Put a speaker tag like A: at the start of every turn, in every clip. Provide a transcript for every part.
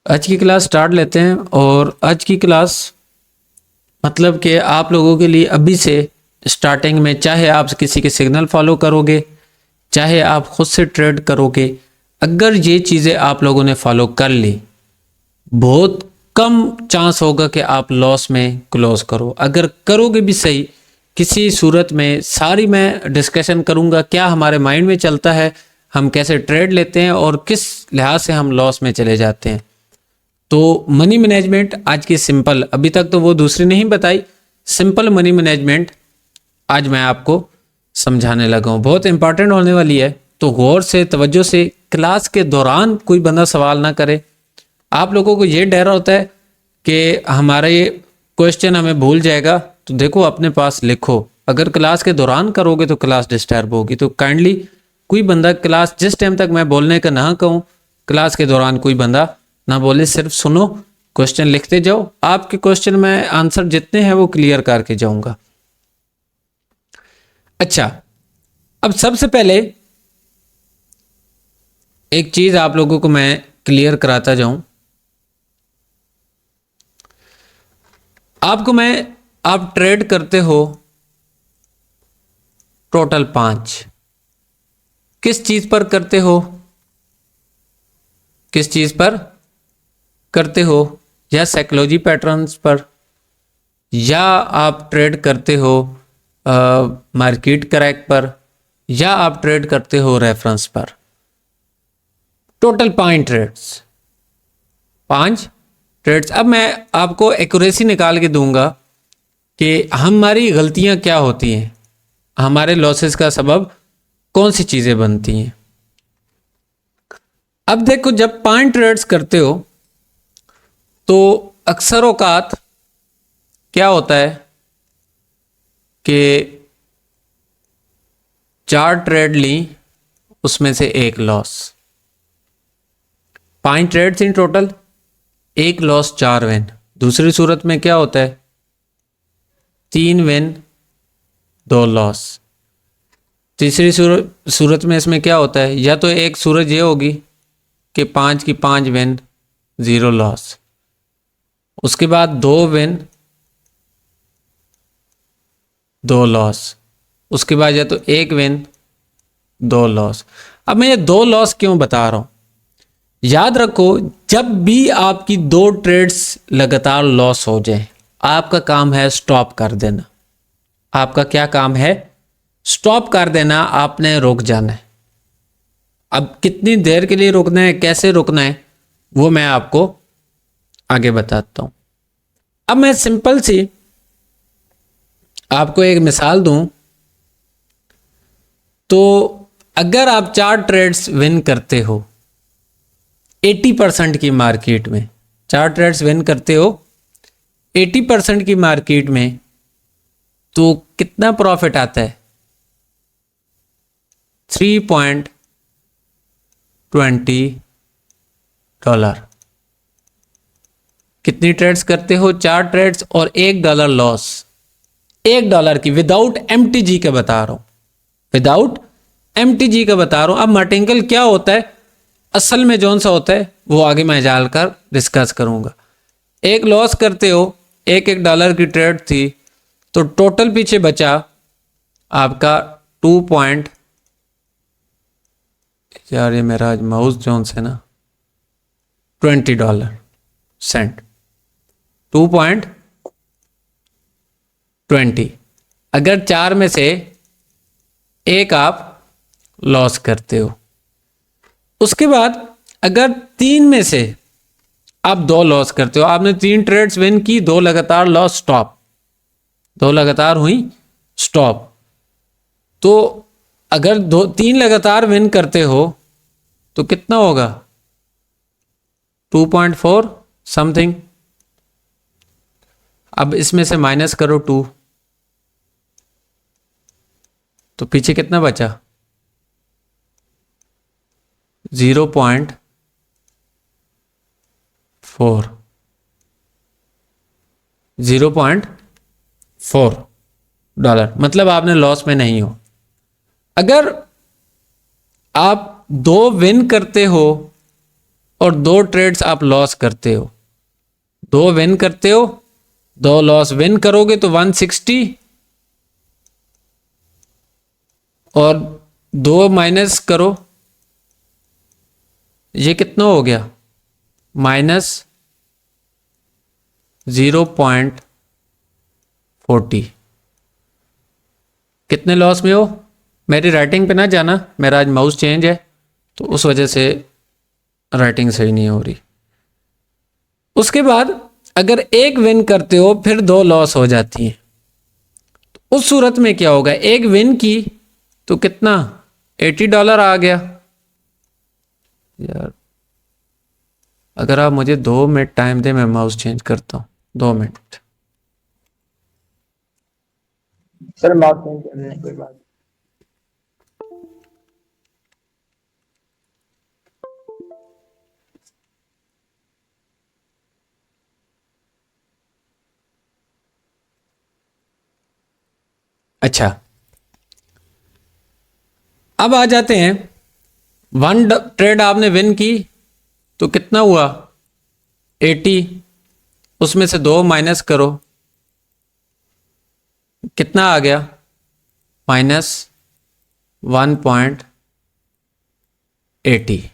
A: आज की class start लेते हैं। और आज की क्लास मतलब कि आप लोगों के लिए अभी से स्टार्टिंग में, चाहे आप किसी के सिग्नल फॉलो करोगे, चाहे आप खुद से ट्रेड करोगे, अगर ये चीज़ें आप लोगों ने फॉलो कर ली, बहुत कम चांस होगा कि आप लॉस में क्लोज करो। अगर करोगे भी सही, किसी सूरत में सारी मैं डिस्कशन करूंगा क्या हमारे माइंड में चलता है, हम कैसे ट्रेड लेते हैं और किस लिहाज से हम लॉस में चले जाते हैं। तो मनी मैनेजमेंट आज की सिंपल, अभी तक तो वो दूसरी नहीं बताई, सिंपल मनी मैनेजमेंट आज मैं आपको समझाने लगा हूँ। बहुत इंपॉर्टेंट होने वाली है, तो गौर से तवज्जो से क्लास के दौरान कोई बंदा सवाल ना करे। आप लोगों को ये डर होता है कि हमारा ये क्वेश्चन हमें भूल जाएगा, तो देखो अपने पास लिखो। अगर क्लास के दौरान करोगे तो क्लास डिस्टर्ब होगी, तो काइंडली कोई बंदा क्लास जिस टाइम तक मैं बोलने का ना कहूँ, क्लास के दौरान कोई बंदा ना बोले, सिर्फ सुनो, क्वेश्चन लिखते जाओ। आपके क्वेश्चन में आंसर जितने हैं वो क्लियर करके जाऊंगा। अच्छा, अब सबसे पहले एक चीज आप लोगों को मैं क्लियर कराता जाऊं। आप ट्रेड करते हो टोटल 5। किस चीज पर करते हो? किस चीज पर करते हो? या साइकोलॉजी पैटर्न्स पर, या आप ट्रेड करते हो मार्केट क्रैक पर, या आप ट्रेड करते हो रेफरेंस पर। Total 5 trades. अब मैं आपको एक्यूरेसी निकाल के दूंगा कि हमारी गलतियां क्या होती हैं, हमारे लॉसेस का सबब कौन सी चीज़ें बनती हैं। अब देखो, जब 5 ट्रेड्स करते हो तो अक्सर औकात क्या होता है कि 4 ट्रेड ली, उसमें से एक लॉस। 5 ट्रेड्स इन टोटल, एक लॉस 4 विन। दूसरी सूरत में क्या होता है? 3 विन 2 लॉस। तीसरी सूरत में इसमें क्या होता है? या तो एक सूरत ये होगी कि 5 की 5 विन 0 लॉस, उसके बाद 2 विन 2 लॉस, उसके बाद या तो 1 विन 2 लॉस। अब मैं ये 2 लॉस क्यों बता रहा हूं? याद रखो, जब भी आपकी 2 ट्रेड्स लगातार लॉस हो जाए, आपका काम है स्टॉप कर देना। आपका क्या काम है? स्टॉप कर देना। आपने रुक जाना है। अब कितनी देर के लिए रुकना है, कैसे रुकना है, वो मैं आपको आगे बताता हूं। अब मैं सिंपल सी आपको एक मिसाल दूं, तो अगर आप 4 ट्रेड्स विन करते हो 80% की मार्केट में, 4 ट्रेड्स विन करते हो 80% की मार्केट में, तो कितना प्रॉफिट आता है? $3.20। कितनी ट्रेड्स करते हो? 4 ट्रेड्स और $1 लॉस। $1 की, विदाउट MTG का बता रहा हूं, विदाउट MTG का बता रहा हूं। अब मार्टिंगल क्या होता है, असल में जौन सा होता है, वो आगे मैं जाकर डिस्कस करूंगा। एक लॉस करते हो, $1 की ट्रेड थी, तो टोटल पीछे बचा आपका 2 पॉइंट, यार ये मेरा आज माउस जोन से ना, $20 सेंट, 2.20। अगर 4 में से एक आप लॉस करते हो, उसके बाद अगर 3 में से आप 2 लॉस करते हो, आपने 3 ट्रेड्स विन की, 2 लगातार लॉस, स्टॉप, 2 लगातार हुई स्टॉप। तो अगर 3 लगातार विन करते हो तो कितना होगा? 2.4 समथिंग। अब इसमें से माइनस करो 2, तो पीछे कितना बचा? 0.4। $0.4, मतलब आपने लॉस में नहीं हो। अगर आप 2 विन करते हो और 2 ट्रेड्स आप लॉस करते हो, 2 विन करते हो, 2 लॉस। विन करोगे तो 160 और 2 माइनस करो, ये कितना हो गया, -0.40। कितने लॉस में हो? मेरी राइटिंग पे ना जाना, मेरा आज माउस चेंज है तो उस वजह से राइटिंग सही नहीं हो रही। उसके बाद अगर 1 विन करते हो फिर 2 लॉस हो जाती हैं, तो उस सूरत में क्या होगा, 1 विन की तो कितना, $80 आ गया। यार अगर आप मुझे 2 मिनट टाइम दें, मैं माउस चेंज करता हूँ, 2 मिनट।
B: सर माउस चेंज कर रहे हैं, कोई बात।
A: अच्छा, अब आ जाते हैं, 1 ट्रेड आपने विन की तो कितना हुआ, 80, उसमें से 2 माइनस करो, कितना आ गया, -1.80,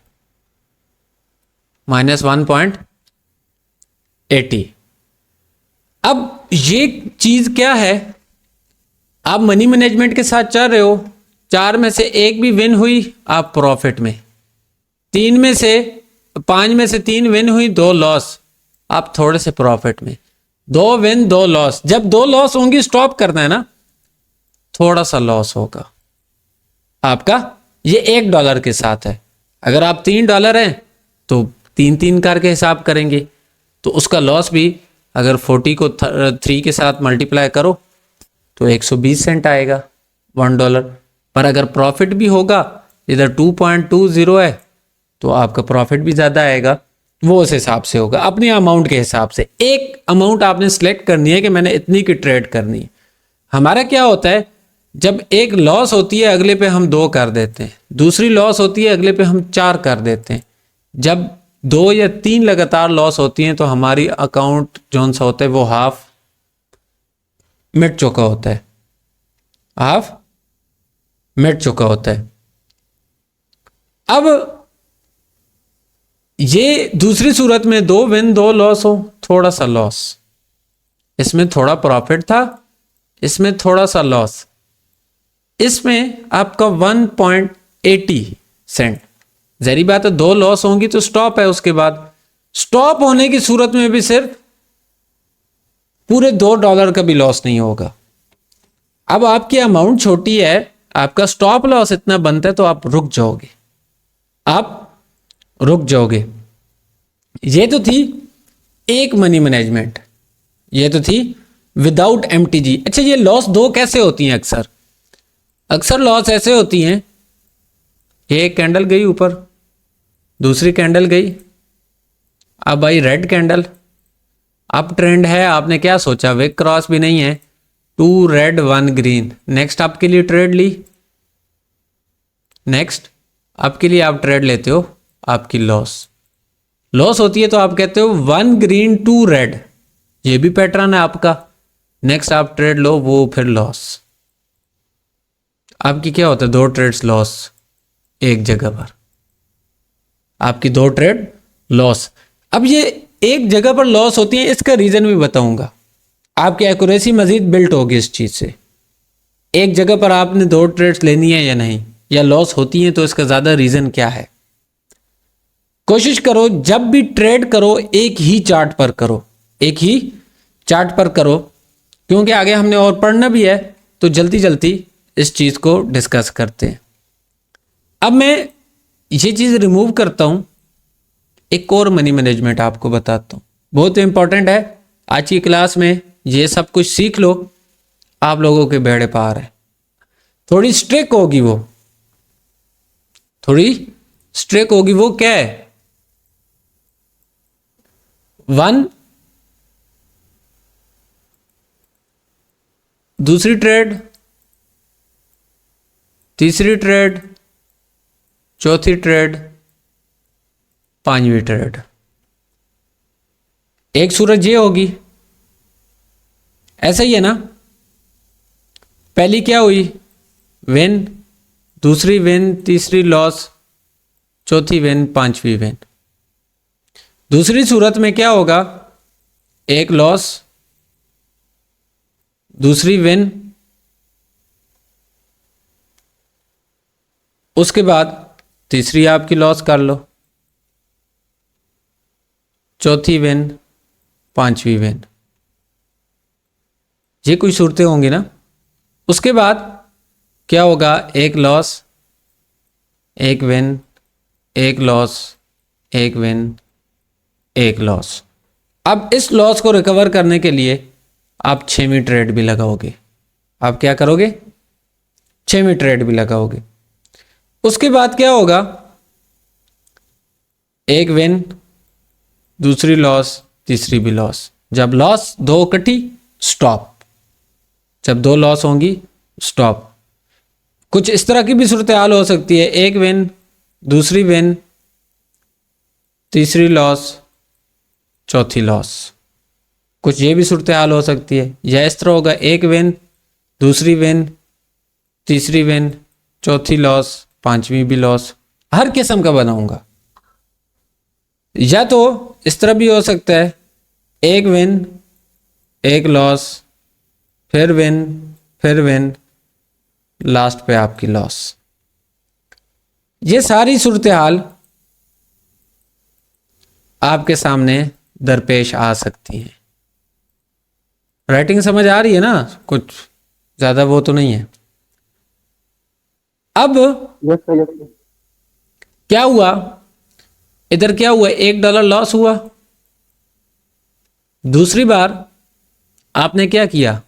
A: -1.80। अब ये चीज क्या है, आप मनी मैनेजमेंट के साथ चल रहे हो, 4 में से 1 भी विन हुई आप प्रॉफिट में, 5 में से 3 विन हुई, 2 लॉस, आप थोड़े से प्रॉफिट में। 2 विन 2 लॉस, जब 2 लॉस होंगी स्टॉप करना है ना, थोड़ा सा लॉस होगा आपका, ये $1 के साथ है। अगर आप $3 हैं तो 3 करके हिसाब करेंगे, तो उसका लॉस भी अगर 40 को 3 के साथ मल्टीप्लाई करो तो 120 सेंट आएगा, $1। पर अगर प्रॉफिट भी होगा, इधर 2.20 है तो आपका प्रॉफिट भी ज़्यादा आएगा, वो उस हिसाब से होगा, अपने अमाउंट के हिसाब से। एक अमाउंट आपने सेलेक्ट करनी है कि मैंने इतनी की ट्रेड करनी है। हमारा क्या होता है, जब एक लॉस होती है अगले पे हम 2 कर देते हैं, दूसरी लॉस होती है अगले पे हम 4 कर देते हैं। जब 2 या 3 लगातार लॉस होती हैं तो हमारी अकाउंट जोन सा होता है वो हाफ मिट चुका होता है, हाफ मिट चुका होता है। अब ये दूसरी सूरत में 2 विन 2 लॉस हो, थोड़ा सा लॉस, इसमें थोड़ा प्रॉफिट था, इसमें थोड़ा सा लॉस, इसमें आपका 1.80 सेंट। जहरी बात है, 2 लॉस होंगी तो स्टॉप है, उसके बाद स्टॉप होने की सूरत में भी सिर्फ पूरे $2 का भी लॉस नहीं होगा। अब आपकी अमाउंट छोटी है, आपका स्टॉप लॉस इतना बनता है तो आप रुक जाओगे, आप रुक जाओगे। ये तो थी एक मनी मैनेजमेंट, ये तो थी विदाउट MTG। अच्छा, ये लॉस 2 कैसे होती हैं? अक्सर लॉस ऐसे होती हैं, एक कैंडल गई ऊपर, दूसरी कैंडल गई, अब I read candle, up trend है, आपने क्या सोचा, विक क्रॉस भी नहीं है, 2 रेड 1 ग्रीन, नेक्स्ट आपके लिए ट्रेड ली, नेक्स्ट आपके लिए आप ट्रेड लेते हो, आपकी लॉस होती है तो आप कहते हो 1 ग्रीन 2 रेड, ये भी पैटर्न है आपका, नेक्स्ट आप ट्रेड लो, वो फिर लॉस। आपकी क्या होता है, 2 ट्रेड्स लॉस एक जगह पर, आपकी 2 ट्रेड लॉस। अब ये एक जगह पर लॉस होती है, इसका रीजन भी बताऊंगा, आपकी एक्यूरेसी मजीद बिल्ट होगी इस चीज से। एक जगह पर आपने 2 ट्रेड्स लेनी है या नहीं, या लॉस होती है तो इसका ज्यादा रीजन क्या है। कोशिश करो जब भी ट्रेड करो एक ही चार्ट पर करो, एक ही चार्ट पर करो, क्योंकि आगे हमने और पढ़ना भी है, तो जल्दी जल्दी इस चीज को डिस्कस करते हैं। अब मैं ये चीज रिमूव करता हूं, एक और मनी मैनेजमेंट आपको बताता हूं, बहुत इंपॉर्टेंट है। आज की क्लास में ये सब कुछ सीख लो, आप लोगों के बेड़े पार है। थोड़ी स्ट्रिक होगी वो, थोड़ी स्ट्रिक होगी वो, क्या है, 1 दूसरी ट्रेड, तीसरी ट्रेड, चौथी ट्रेड, पांचवी ट्रेड। एक सूरत ये होगी, ऐसा ही है ना, पहली क्या हुई विन, दूसरी विन, तीसरी लॉस, चौथी विन, पांचवी विन। दूसरी सूरत में क्या होगा, एक लॉस, दूसरी विन, उसके बाद तीसरी आपकी लॉस कर लो, चौथी विन, पांचवी विन। ये कुछ सूरतें होंगी ना। उसके बाद क्या होगा, एक लॉस, एक विन, एक लॉस, एक विन, एक लॉस। अब इस लॉस को रिकवर करने के लिए आप 6वीं ट्रेड भी लगाओगे। आप क्या करोगे, 6वीं ट्रेड भी लगाओगे। उसके बाद क्या होगा, एक विन, दूसरी लॉस, तीसरी भी लॉस। जब लॉस दो इकट्ठी, स्टॉप। जब दो लॉस होंगी, स्टॉप। कुछ इस तरह की भी सूरत हाल हो सकती है, एक विन, दूसरी विन, तीसरी लॉस, चौथी लॉस। कुछ ये भी सूरत हाल हो सकती है, या इस तरह होगा, एक विन, दूसरी विन, तीसरी विन, चौथी लॉस, पांचवी भी लॉस। हर किस्म का बनाऊंगा। या तो इस तरह भी हो सकता है, एक विन, एक लॉस, फिर विन, फिर विन, लास्ट पे आपकी लॉस। ये सारी सूरत हाल आपके सामने दरपेश आ सकती है। राइटिंग समझ आ रही है ना, कुछ ज्यादा वो तो नहीं है। अब
B: यस सर, यस सर।
A: क्या हुआ, इधर क्या हुआ, $1 लॉस हुआ। दूसरी बार आपने क्या किया,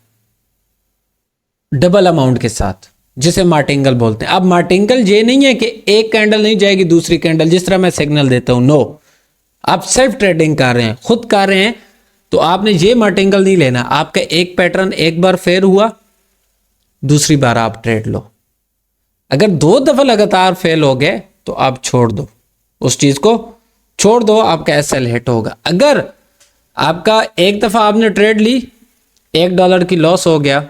A: डबल अमाउंट के साथ, जिसे मार्टिंगल बोलते हैं। अब मार्टिंगल ये नहीं है कि एक कैंडल नहीं जाएगी दूसरी कैंडल, जिस तरह मैं सिग्नल देता हूं। नो, आप सेल्फ ट्रेडिंग कर रहे हैं, खुद कर रहे हैं, तो आपने ये मार्टिंगल नहीं लेना। आपका एक पैटर्न एक बार फेल हुआ, दूसरी बार आप ट्रेड लो। अगर 2 दफा लगातार फेल हो गए तो आप छोड़ दो, उस चीज को छोड़ दो, आपका एसएल हिट होगा। अगर आपका एक दफा आपने ट्रेड ली, $1 की लॉस हो गया,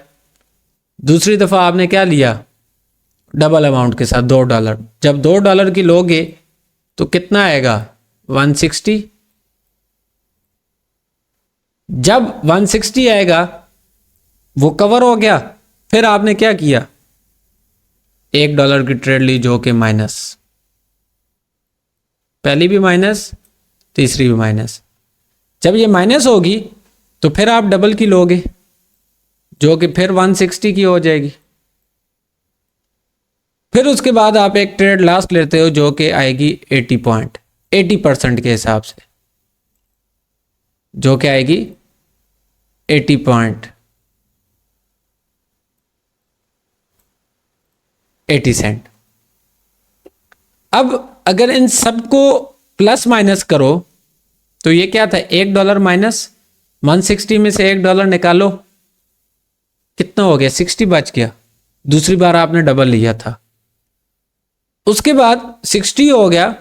A: दूसरी दफा आपने क्या लिया, डबल अमाउंट के साथ $2। जब $2 की लोगे तो कितना आएगा, 160। जब 160 आएगा, वो कवर हो गया। फिर आपने क्या किया, $1 की ट्रेड ली, जो कि माइनस, पहली भी माइनस, तीसरी भी माइनस। जब ये माइनस होगी तो फिर आप डबल की लोगे, जो कि फिर 160 की हो जाएगी। फिर उसके बाद आप एक ट्रेड लास्ट लेते हो, जो कि आएगी 80% के हिसाब से, जो कि आएगी 80 पॉइंट 80 सेंट। अब अगर इन सबको प्लस माइनस करो तो ये क्या था, $1 माइनस 160 में से $1 निकालो, कितना हो गया, 60 बच गया। दूसरी बार आपने डबल लिया था। उसके बाद 60 हो गया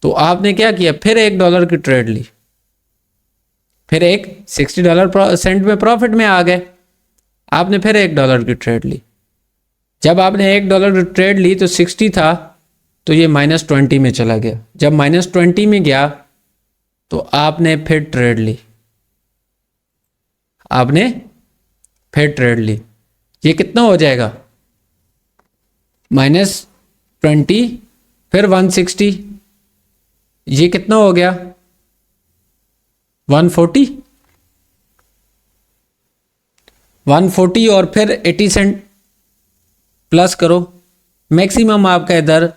A: तो आपने क्या किया, फिर $1 की ट्रेड ली, फिर एक $60 में प्रॉफिट में आ गए। आपने फिर $1 की ट्रेड ली। जब आपने $1 की ट्रेड ली तो 60 था, तो ये -20 में चला गया। जब -20 में गया तो आपने फिर ट्रेड ली, आपने फिर ट्रेड ली। ये कितना हो जाएगा, -20 फिर 160, ये कितना हो गया, 140 और फिर 80 सेंट प्लस करो। मैक्सिमम आपका इधर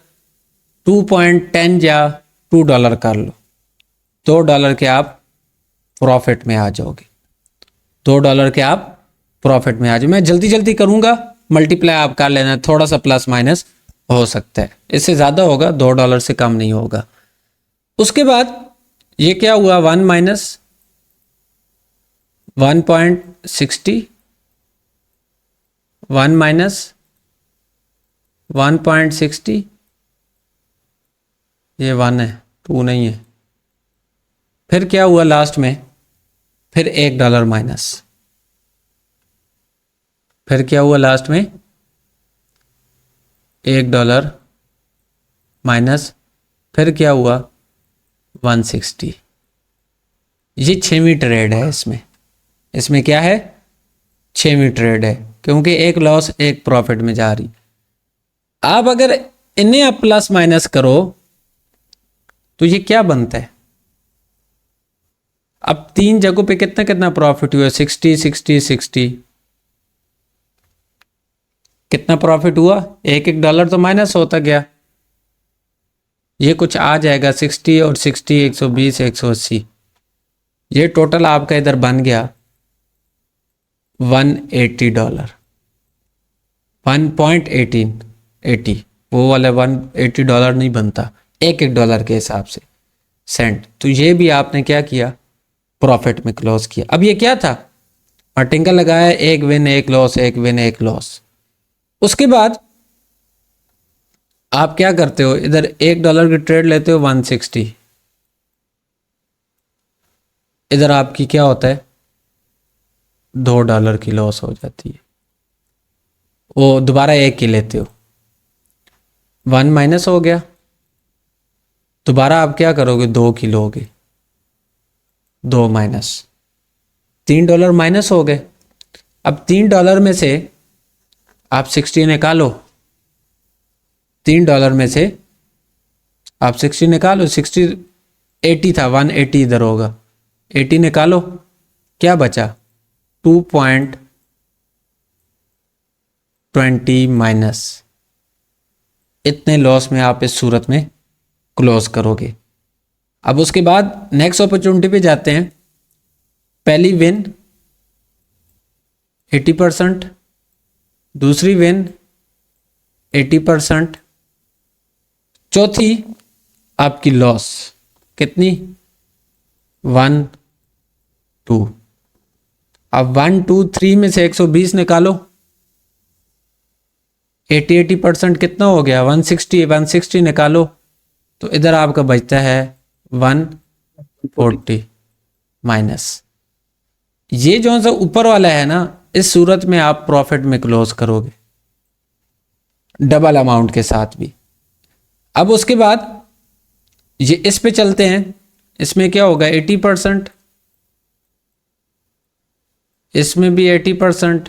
A: 2.10 या $2 कर लो, $2 के आप प्रॉफिट में आ जाओगे। $2 के आप प्रॉफिट में आ जाओ। मैं जल्दी जल्दी करूंगा, मल्टीप्लाई आप कर लेना, थोड़ा सा प्लस माइनस हो सकता है, इससे ज़्यादा होगा, $2 से कम नहीं होगा। उसके बाद ये क्या हुआ, 1 माइनस 1.60, 1 माइनस 1.60, ये 1 है, 2 नहीं है। फिर क्या हुआ लास्ट में, फिर $1 माइनस, फिर क्या हुआ लास्ट में, $1 माइनस, फिर क्या हुआ 160। ये 6वीं ट्रेड है। इसमें क्या है, 6वीं ट्रेड है, क्योंकि एक लॉस एक प्रॉफिट में जा रही। आप अगर इन्हें आप प्लस माइनस करो तो ये क्या बनता है, अब 3 जगहों पे कितना कितना प्रॉफिट हुआ, 60 60 60, कितना प्रॉफिट हुआ, $1 तो माइनस होता गया। ये कुछ आ जाएगा 60 और 60, 120 180, ये टोटल आपका इधर बन गया $180, 1.1880। वो वाला $180 नहीं बनता, $1 के हिसाब से सेंट। तो ये भी आपने क्या किया, प्रॉफिट में क्लोज किया। अब ये क्या था, मार्टिन का लगाया, एक विन एक लॉस, एक विन एक लॉस। उसके बाद आप क्या करते हो, इधर $1 की ट्रेड लेते हो 160, इधर आपकी क्या होता है, $2 की लॉस हो जाती है। वो दोबारा 1 की लेते हो, 1 माइनस हो गया, दोबारा आप क्या करोगे, 2 की लोगे, 2 माइनस, $3 माइनस हो गए। अब $3 में से आप 60 निकालो, $3 में से आप 60 निकालो, 60 80 था, 180 इधर होगा, 80 निकालो, क्या बचा 2.20 माइनस। इतने लॉस में आप इस सूरत में क्लोज करोगे। अब उसके बाद नेक्स्ट अपॉर्चुनिटी पे जाते हैं। पहली विन 80%, दूसरी विन 80%, चौथी आपकी लॉस कितनी, 1 2। अब 1 2 3 में से 120 निकालो, 80% कितना हो गया, 160 निकालो, तो इधर आपका बचता है 140 माइनस। ये जो सा ऊपर वाला है ना, इस सूरत में आप प्रॉफिट में क्लोज करोगे डबल अमाउंट के साथ भी। अब उसके बाद ये इस पे चलते हैं, इसमें क्या होगा 80%, इसमें भी 80%,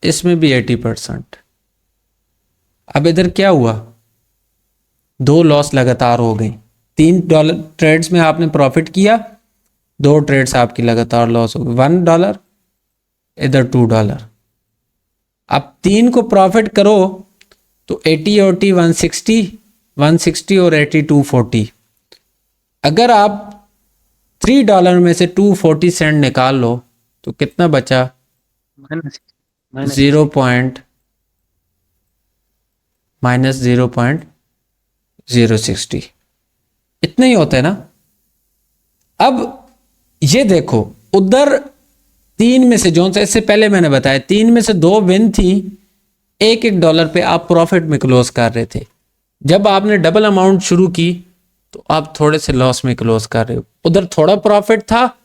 A: इसमें भी 80%। अब इधर क्या हुआ, 2 लॉस लगातार हो गई। $3 ट्रेड्स में आपने प्रॉफिट किया, 2 ट्रेड्स आपकी लगातार लॉस हो गई, $1 इधर $2। अब 3 को प्रॉफिट करो तो 80 और 160 और 80 240। अगर आप $3 में से 240 सेंट निकाल लो तो कितना बचा, 0.060। इतना ही होता है ना। अब ये देखो, उधर 3 में से जो सा इससे पहले मैंने बताया, 3 में से 2 विन थी, $1 पे आप प्रॉफिट में क्लोज कर रहे थे। जब आपने डबल अमाउंट शुरू की तो आप थोड़े से लॉस में क्लोज कर रहे हो। उधर थोड़ा प्रॉफिट था,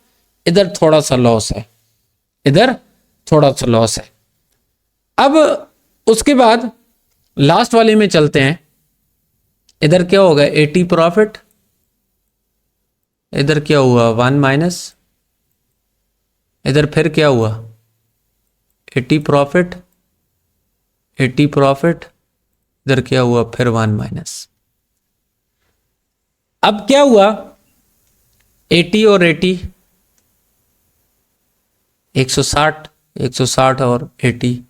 A: इधर थोड़ा सा लॉस है, इधर थोड़ा सा लॉस है। अब उसके बाद लास्ट वाले में चलते हैं। इधर क्या होगा, 80 प्रॉफिट, इधर क्या हुआ 1 माइनस, इधर फिर क्या हुआ 80 प्रॉफिट, 80 प्रॉफिट, इधर क्या हुआ फिर 1 माइनस। अब क्या हुआ, 80 और 80 160, 160 और 80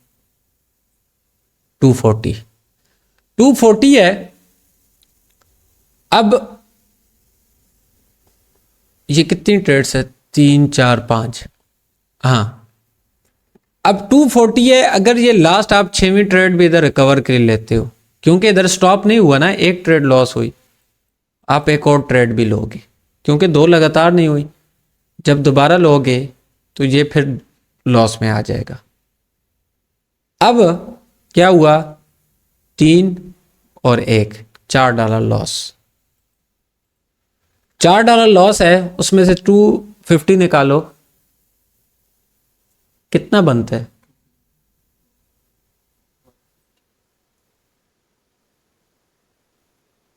A: 240 है। अब ये कितनी ट्रेड्स है, 3 4 5, हाँ। अब 240 है। अगर ये लास्ट आप 6वीं ट्रेड भी इधर रिकवर कर लेते हो, क्योंकि इधर स्टॉप नहीं हुआ ना, एक ट्रेड लॉस हुई, आप एक और ट्रेड भी लोगे, क्योंकि 2 लगातार नहीं हुई। जब दोबारा लोगे तो ये फिर लॉस में आ जाएगा। अब क्या हुआ, 3 और 1, $4 लॉस, $4 लॉस है, उसमें से 250 निकालो, कितना बनता है?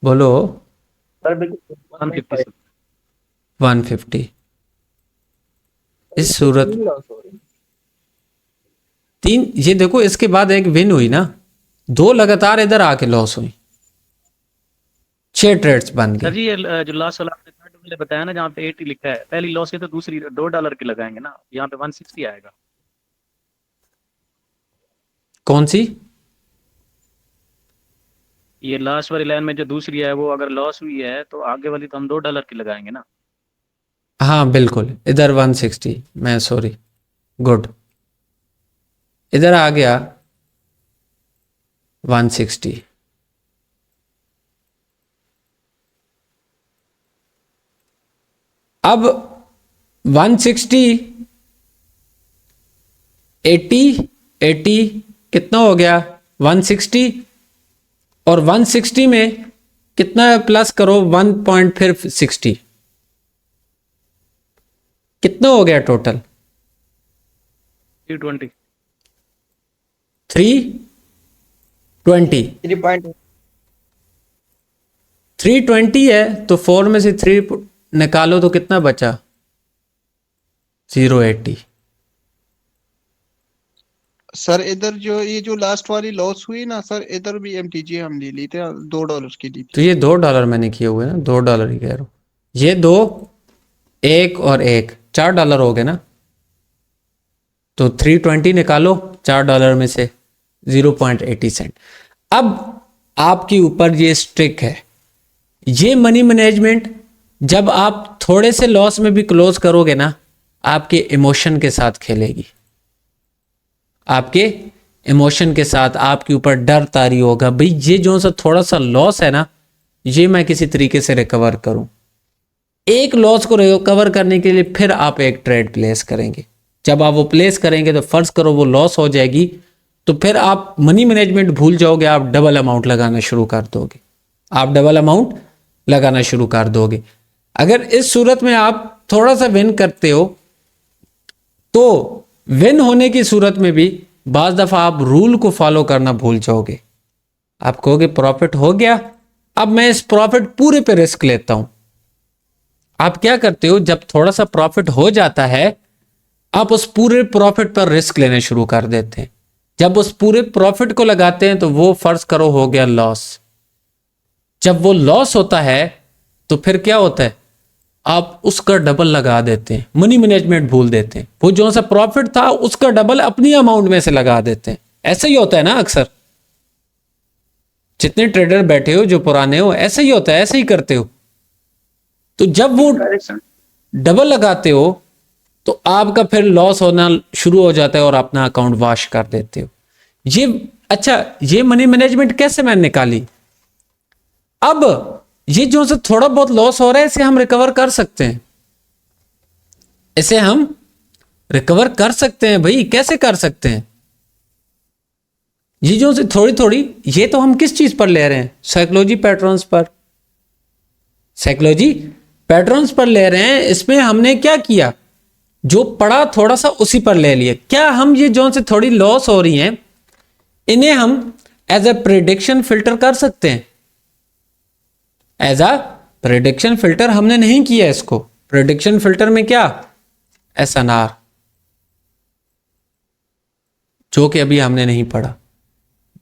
A: बोलो।
B: सर बिल्कुल
C: 150 सर।
A: 150। इस सूरत
B: लॉस हो रही।
A: 3, ये देखो इसके बाद एक विन हुई ना, 2 लगातार इधर आके लॉस हुई, 6 ट्रेड्स बन
C: सर
A: गए।
C: जी ये जो लास्ट वाला आपने थर्ड वाले बताया ना, जहाँ पे 80 लिखा है, पहली लॉस है तो दूसरी $2 की लगाएंगे ना, यहाँ पे 160 आएगा।
A: कौन सी?
C: ये लास्ट वाली लाइन में जो दूसरी है वो अगर लॉस हुई है तो आगे वाली तो हम $2 की लगाएंगे ना।
A: हाँ बिल्कुल, इधर 160, मैं सॉरी, गुड, इधर आ गया 160। अब 160 80 कितना हो गया? 160, और 160 में कितना प्लस करो 1 पॉइंट फिर 60, कितना हो गया टोटल?
C: 320।
A: 320। 320 है तो 4 में से 3 निकालो तो कितना बचा? 080।
D: सर इधर जो ये जो लास्ट वाली लॉस हुई ना सर, इधर भी एमटीजी हम ले ली थी, $2 की ली थी।
A: तो ये $2 मैंने किए हुए ना, $2 ही कह रहा हूँ। ये 2, 1 और 1, $4 हो गए ना। तो 320 निकालो $4 में से 0.80 सेंट। अब आपके ऊपर ये स्ट्रिक है, ये मनी मैनेजमेंट जब आप थोड़े से लॉस में भी क्लोज करोगे ना, आपके इमोशन के साथ खेलेगी, आपके इमोशन के साथ आपके ऊपर डर तारी होगा, भाई ये जो सा थोड़ा सा लॉस है ना, ये मैं किसी तरीके से रिकवर करूं। एक लॉस को रिकवर करने के लिए फिर आप एक ट्रेड प्लेस करेंगे। जब आप वो प्लेस करेंगे तो फर्ज करो वो लॉस हो जाएगी, तो फिर आप मनी मैनेजमेंट भूल जाओगे, आप डबल अमाउंट लगाना शुरू कर दोगे, आप डबल अमाउंट लगाना शुरू कर दोगे। अगर इस सूरत में आप थोड़ा सा विन करते हो, तो विन होने की सूरत में भी बाज दफा आप रूल को फॉलो करना भूल जाओगे। आप कहोगे प्रॉफिट हो गया, अब मैं इस प्रॉफिट पूरे पे रिस्क लेता हूं। आप क्या करते हो, जब थोड़ा सा प्रॉफिट हो जाता है, आप उस पूरे प्रॉफिट पर रिस्क लेने शुरू कर देते हैं। जब उस पूरे प्रॉफिट को लगाते हैं तो वो फर्ज करो हो गया लॉस। जब वो लॉस होता है तो फिर क्या होता है, आप उसका डबल लगा देते हैं, मनी मैनेजमेंट भूल देते हैं। वो जो सा प्रॉफिट था उसका डबल अपनी अमाउंट में से लगा देते हैं। ऐसा ही होता है ना अक्सर, जितने ट्रेडर बैठे हो जो पुराने हो, ऐसा ही होता है, ऐसे ही करते हो। तो जब वो डबल लगाते हो तो आपका फिर लॉस होना शुरू हो जाता है और अपना अकाउंट वॉश कर देते हो। ये अच्छा, ये मनी मैनेजमेंट कैसे मैंने निकाली? अब ये जो से थोड़ा बहुत लॉस हो रहा है, इसे हम रिकवर कर सकते हैं, इसे हम रिकवर कर सकते हैं। भाई कैसे कर सकते हैं? ये जो से थोड़ी थोड़ी, ये तो हम किस चीज पर ले रहे हैं? साइकोलॉजी पैटर्न्स पर, साइकोलॉजी पैटर्न्स पर ले रहे हैं। इसमें हमने क्या किया, जो पढ़ा थोड़ा सा उसी पर ले लिया। क्या हम ये जो से थोड़ी लॉस हो रही हैं, इन्हें हम एज ए प्रेडिक्शन फिल्टर कर सकते हैं? एज अ प्रेडिक्शन फिल्टर हमने नहीं किया इसको। प्रेडिक्शन फिल्टर में क्या, SNR, जो कि अभी हमने नहीं पढ़ा।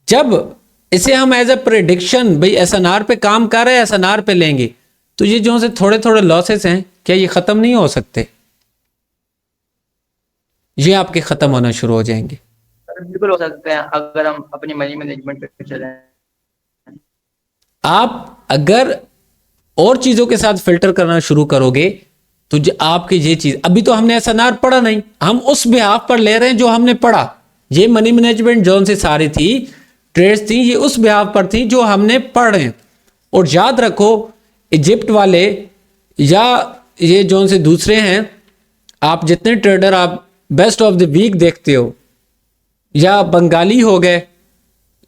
A: जब इसे हम एज ए प्रेडिक्शन, भाई SNR पे काम कर रहे हैं, SNR पे लेंगे, तो ये जो से थोड़े थोड़े लॉसेस हैं, क्या ये खत्म नहीं हो सकते? ये आपके खत्म होना शुरू हो जाएंगे।
B: सर बिल्कुल हो सकते हैं अगर हम अपनी मनी मैनेजमेंट पे चलें।
A: आप अगर और चीजों के साथ फिल्टर करना शुरू करोगे तो जो आपकी ये चीज, अभी तो हमने SNR पढ़ा नहीं, हम उस बिहाफ पर ले रहे हैं जो हमने पढ़ा। ये मनी मैनेजमेंट जोन से सारी थी, ट्रेड्स थी, ये उस बिहाफ पर थी जो हमने पढ़ रहे हैं। और याद रखो, इजिप्ट वाले या ये जोन से दूसरे हैं, आप जितने ट्रेडर आप बेस्ट ऑफ द वीक देखते हो, या बंगाली हो गए,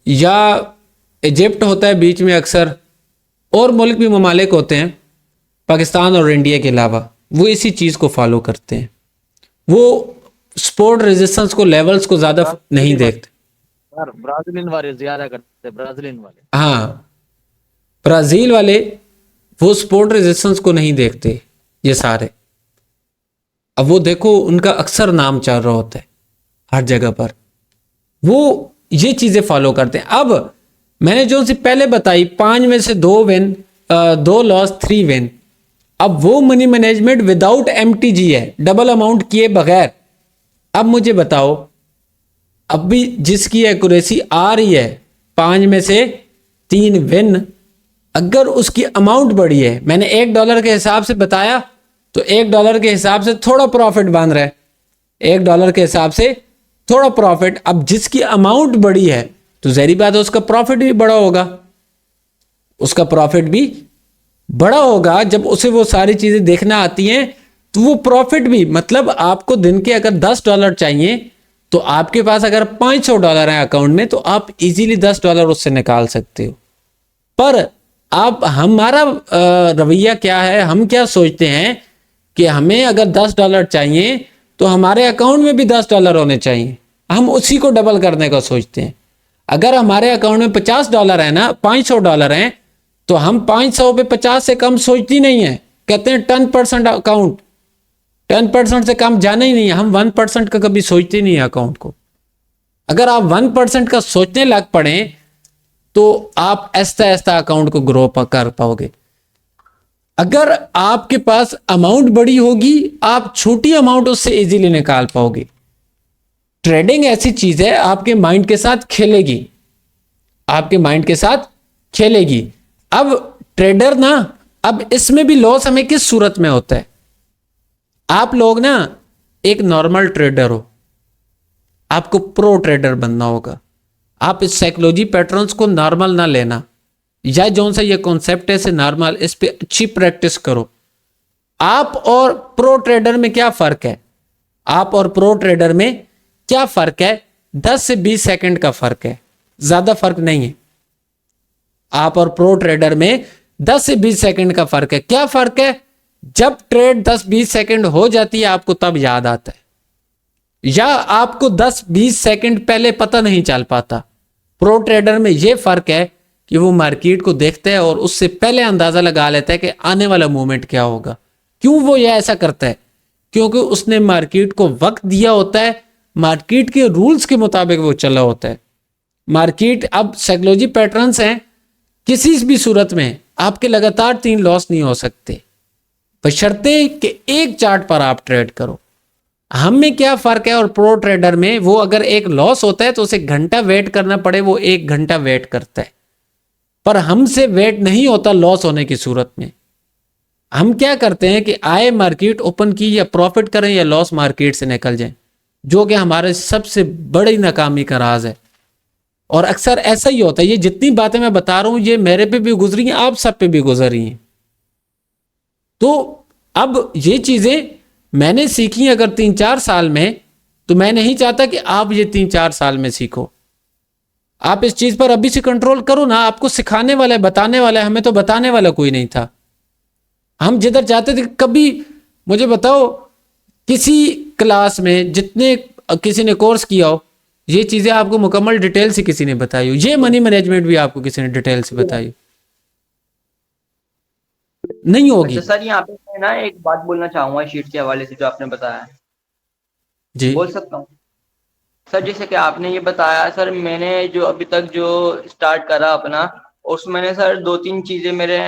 A: या इजिप्ट होता है बीच में अक्सर, और मुल्क भी ममालिक होते हैं, पाकिस्तान और इंडिया के अलावा, वो इसी चीज़ को फॉलो करते हैं। वो स्पोर्ट रेजिस्टेंस को, लेवल्स को ज़्यादा नहीं देखते।
C: यार ब्राजीलियन वाले ज्यादा करते हैं, ब्राजीलियन वाले।
A: हाँ, ब्राज़ील वाले वो स्पोर्ट रेजिस्टेंस को नहीं देखते ये सारे। अब वो देखो, उनका अक्सर नाम चल रहा होता है हर जगह पर, वो ये चीज़ें फॉलो करते हैं। अब मैंने जो सी पहले बताई, 5 में से 2 विन, 2 लॉस 3 विन। अब वो मनी मैनेजमेंट विदाउट MTG है, डबल अमाउंट किए बगैर। अब मुझे बताओ, अब भी जिसकी एक्यूरेसी आ रही है 5 में से 3 विन, अगर उसकी अमाउंट बड़ी है, मैंने $1 के हिसाब से बताया, तो $1 के हिसाब से थोड़ा प्रॉफिट बन रहा है, $1 के हिसाब से थोड़ा प्रॉफिट। अब जिसकी अमाउंट बड़ी है तो ज़ाहिर बात है उसका प्रॉफिट भी बड़ा होगा, उसका प्रॉफिट भी बड़ा होगा। जब उसे वो सारी चीज़ें देखना आती हैं तो वो प्रॉफिट भी, मतलब आपको दिन के अगर $10 चाहिए तो आपके पास अगर $500 हैं अकाउंट में, तो आप इजीली $10 उससे निकाल सकते हो। पर आप, हमारा रवैया क्या है, हम क्या सोचते हैं कि हमें अगर $10 चाहिए तो हमारे अकाउंट में भी $10 होने चाहिए, हम उसी को डबल करने का सोचते हैं। अगर हमारे अकाउंट में $50 है ना, $500 हैं, तो हम 500 पे 50 से कम सोचती नहीं है। कहते हैं 10% अकाउंट, 10% से कम जाना ही नहीं है। हम 1% का कभी सोचते नहीं है अकाउंट को। अगर आप 1% का सोचने लग पड़े तो आप ऐसा ऐसा अकाउंट को ग्रो कर पाओगे। अगर आपके पास अमाउंट बड़ी होगी, आप छोटी अमाउंट उससे इजीली निकाल पाओगे। ट्रेडिंग ऐसी चीज है, आपके माइंड के साथ खेलेगी, आपके माइंड के साथ खेलेगी। अब ट्रेडर ना, अब इसमें भी लॉस हमें किस सूरत में होता है? आप लोग ना एक नॉर्मल ट्रेडर हो, आपको प्रो ट्रेडर बनना होगा। आप इस साइकोलॉजी पैटर्न्स को नॉर्मल ना लेना, या जो सा ये कॉन्सेप्ट है से नॉर्मल, इस पे अच्छी प्रैक्टिस करो। आप और प्रो ट्रेडर में क्या फर्क है? आप और प्रो ट्रेडर में क्या फर्क है? 10 से 20 सेकंड का फर्क है, ज्यादा फर्क नहीं है। आप और प्रो ट्रेडर में 10 से 20 सेकंड का फर्क है। क्या फर्क है? जब ट्रेड 10-20 सेकंड हो जाती है आपको तब याद आता है, या आपको 10-20 सेकंड पहले पता नहीं चल पाता। प्रो ट्रेडर में यह फर्क है कि वो मार्केट को देखता है और उससे पहले अंदाजा लगा लेता है कि आने वाला मूवमेंट क्या होगा। क्यों वो ये ऐसा करता है? क्योंकि उसने मार्केट को वक्त दिया होता है, मार्केट के रूल्स के मुताबिक वो चला होता है। मार्केट, अब साइकोलॉजी पैटर्न्स हैं, किसी भी सूरत में आपके लगातार 3 लॉस नहीं हो सकते, बशर्ते कि एक चार्ट पर आप ट्रेड करो। हम में क्या फर्क है और प्रो ट्रेडर में? वो अगर एक लॉस होता है तो उसे घंटा वेट करना पड़े, वो 1 घंटा वेट करता है, पर हमसे वेट नहीं होता लॉस होने की सूरत में। हम क्या करते हैं कि आए मार्केट ओपन की, या प्रॉफिट करें या लॉस मार्केट से निकल जाएं, जो कि हमारे सबसे बड़ी नाकामी का राज है। और अक्सर ऐसा ही होता है। ये जितनी बातें मैं बता रहा हूं ये मेरे पे भी गुजरी हैं, आप सब पे भी गुजरी हैं। तो अब ये चीजें मैंने सीखी अगर 3-4 साल में, तो मैं नहीं चाहता कि आप ये 3-4 साल में सीखो। आप इस चीज पर अभी से कंट्रोल करो ना। आपको सिखाने वाला है, बताने वाला है, हमें तो बताने वाला कोई नहीं था। हम जिधर जाते थे, कभी मुझे बताओ किसी क्लास में जितने किसी ने कोर्स किया हो, ये चीजें आपको मुकम्मल डिटेल से किसी ने बताई हो, ये मनी मैनेजमेंट भी आपको किसी ने डिटेल से बताई नहीं होगी।
B: अच्छा सर, यहाँ पे मैं ना एक बात बोलना चाहूंगा शीट के हवाले से जो आपने बताया,
A: जी
B: बोल सकता हूँ सर? जैसे कि आपने ये बताया सर, मैंने जो अभी तक जो स्टार्ट करा अपना, उसमें मैंने सर 2-3 चीजें, मेरे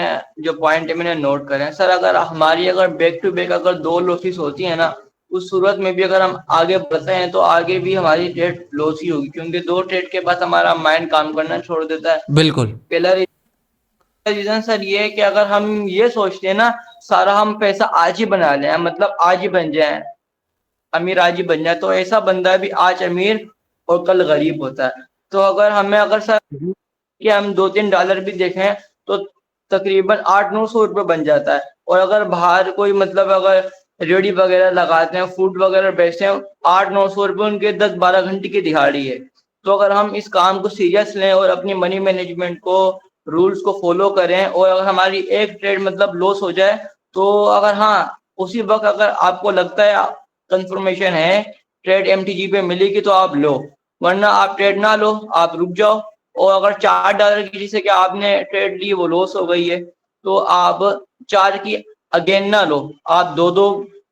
B: जो पॉइंट है मैंने नोट करे हैं सर। अगर हमारी अगर बैक टू बैक अगर 2 लॉसेस होती है ना, उस सूरत में भी अगर हम आगे बढ़ते हैं तो आगे भी हमारी ट्रेड लॉस ही होगी, क्योंकि 2 ट्रेड के बाद हमारा माइंड काम करना छोड़ देता है।
A: बिल्कुल।
B: पहला रीजन सर ये है कि अगर हम ये सोचते हैं ना, सारा हम पैसा आज ही बना लें, मतलब आज ही बन जाए अमीर, आज ही बन जाए, तो ऐसा बंदा भी आज अमीर और कल गरीब होता है। तो अगर हमें अगर सर कि हम $2-3 भी देखें तो तकरीबन 800-900 रुपये बन जाता है। और अगर बाहर कोई मतलब अगर रेडी वगैरह लगाते हैं, फूड वगैरह बेचते हैं, 800-900 रुपये उनके 10-12 घंटे की दिहाड़ी है। तो अगर हम इस काम को सीरियस लें और अपनी मनी मैनेजमेंट को, रूल्स को फॉलो करें, और अगर हमारी एक ट्रेड मतलब लॉस हो जाए तो अगर हाँ उसी वक्त अगर आपको लगता है कंफर्मेशन है ट्रेड एमटीजी पे मिलेगी तो आप लो, वरना आप ट्रेड ना लो, आप रुक जाओ। और अगर $4 की जैसे कि आपने ट्रेड ली वो लॉस हो गई है, तो आप 4 की अगेन ना लो, आप 2-2